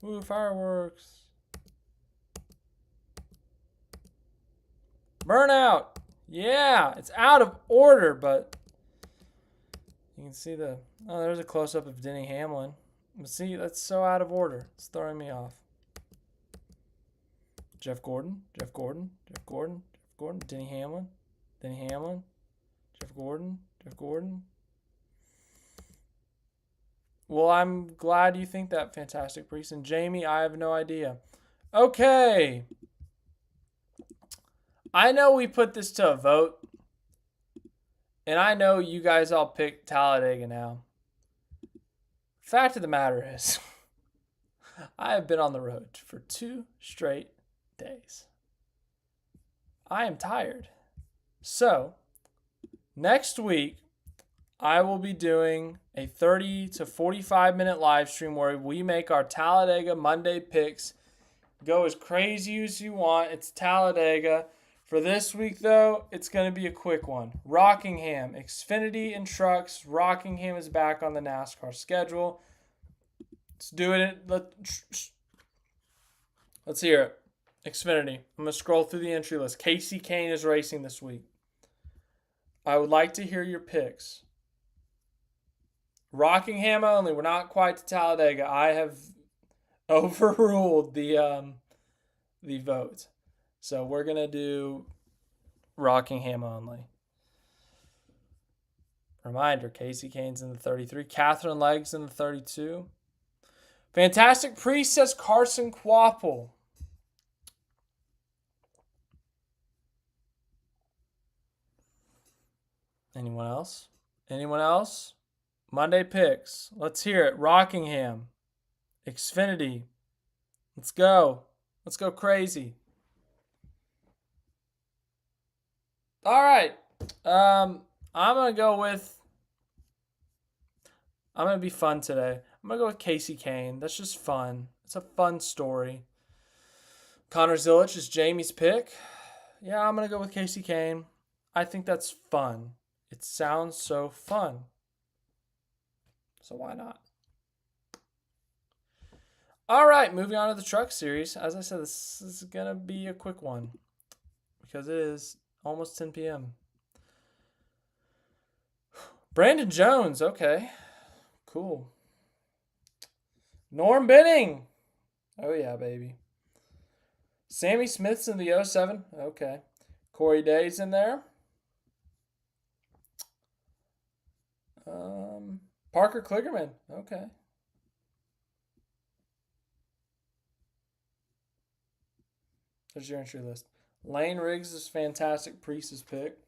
Ooh, fireworks. Burnout. Yeah, it's out of order, but you can see the... Oh, there's a close-up of Denny Hamlin. But see, that's so out of order. It's throwing me off. Jeff Gordon, Jeff Gordon, Jeff Gordon, Jeff Gordon, Denny Hamlin, Denny Hamlin, Jeff Gordon, Jeff Gordon. Well, I'm glad you think that, Fantastic Priest. And Jamie, I have no idea. Okay. I know we put this to a vote. And I know you guys all picked Talladega now. Fact of the matter is, I have been on the road for 2 straight days. I am tired. So, next week, I will be doing a 30 to 45 minute live stream where we make our Talladega Monday picks. Go as crazy as you want. It's Talladega. For this week, though, it's going to be a quick one. Rockingham, Xfinity and trucks. Rockingham is back on the NASCAR schedule. Let's do it. Let's hear it. Xfinity. I'm going to scroll through the entry list. Casey Kane is racing this week. I would like to hear your picks. Rockingham only. We're not quite to Talladega. I have overruled the vote. So we're going to do Rockingham only. Reminder, Casey Kane's in the 33. Catherine Legg's in the 32. Fantastic Priest says Carson Quapple. Anyone else? Anyone else? Monday picks. Let's hear it. Rockingham. Xfinity. Let's go. Let's go crazy. All right. I'm going to go with... I'm going to be fun today. I'm going to go with Casey Kane. That's just fun. It's a fun story. Connor Zilic is Jamie's pick. Yeah, I'm going to go with Casey Kane. I think that's fun. It sounds so fun. So why not? All right, moving on to the truck series. As I said, this is going to be a quick one because it is almost 10 p.m. Brandon Jones, okay. Cool. Norm Benning. Oh, yeah, baby. Sammy Smith's in the 07. Okay. Corey Day's in there. Parker Kligerman. Okay. There's your entry list. Lane Riggs is Fantastic Priest's pick.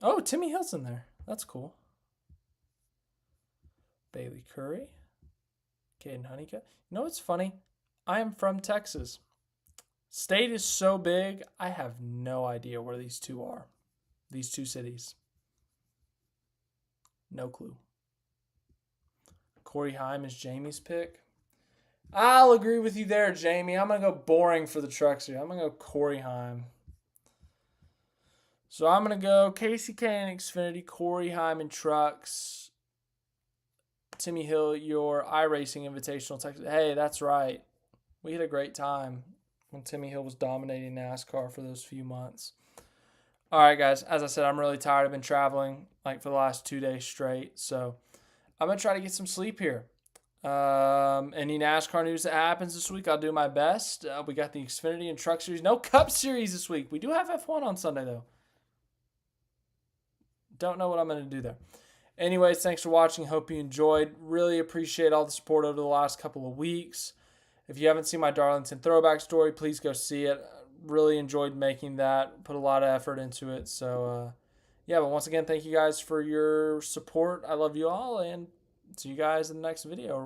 Oh, Timmy Hill's in there. That's cool. Bailey Curry. Caden Honeycutt. You know what's funny? I am from Texas. State is so big, I have no idea where these two are. These two cities. No clue. Corey Heim is Jamie's pick. I'll agree with you there, Jamie. I'm going to go boring for the trucks here. I'm going to go Corey Heim. So I'm going to go Casey Kane, Xfinity, Corey Heim, and trucks. Timmy Hill, your iRacing Invitational Texas. Hey, that's right. We had a great time when Timmy Hill was dominating NASCAR for those few months. All right, guys. As I said, I'm really tired. I've been traveling for the last 2 days straight. So I'm going to try to get some sleep here. Any NASCAR news that happens this week, I'll do my best. We got the Xfinity and Truck Series. No Cup Series this week. We do have F1 on Sunday, though. Don't know what I'm going to do there. Anyways, thanks for watching. Hope you enjoyed. Really appreciate all the support over the last couple of weeks. If you haven't seen my Darlington throwback story, please go see it. Really enjoyed making that. Put a lot of effort into it. So, yeah, but once again, thank you guys for your support. I love you all, and see you guys in the next video.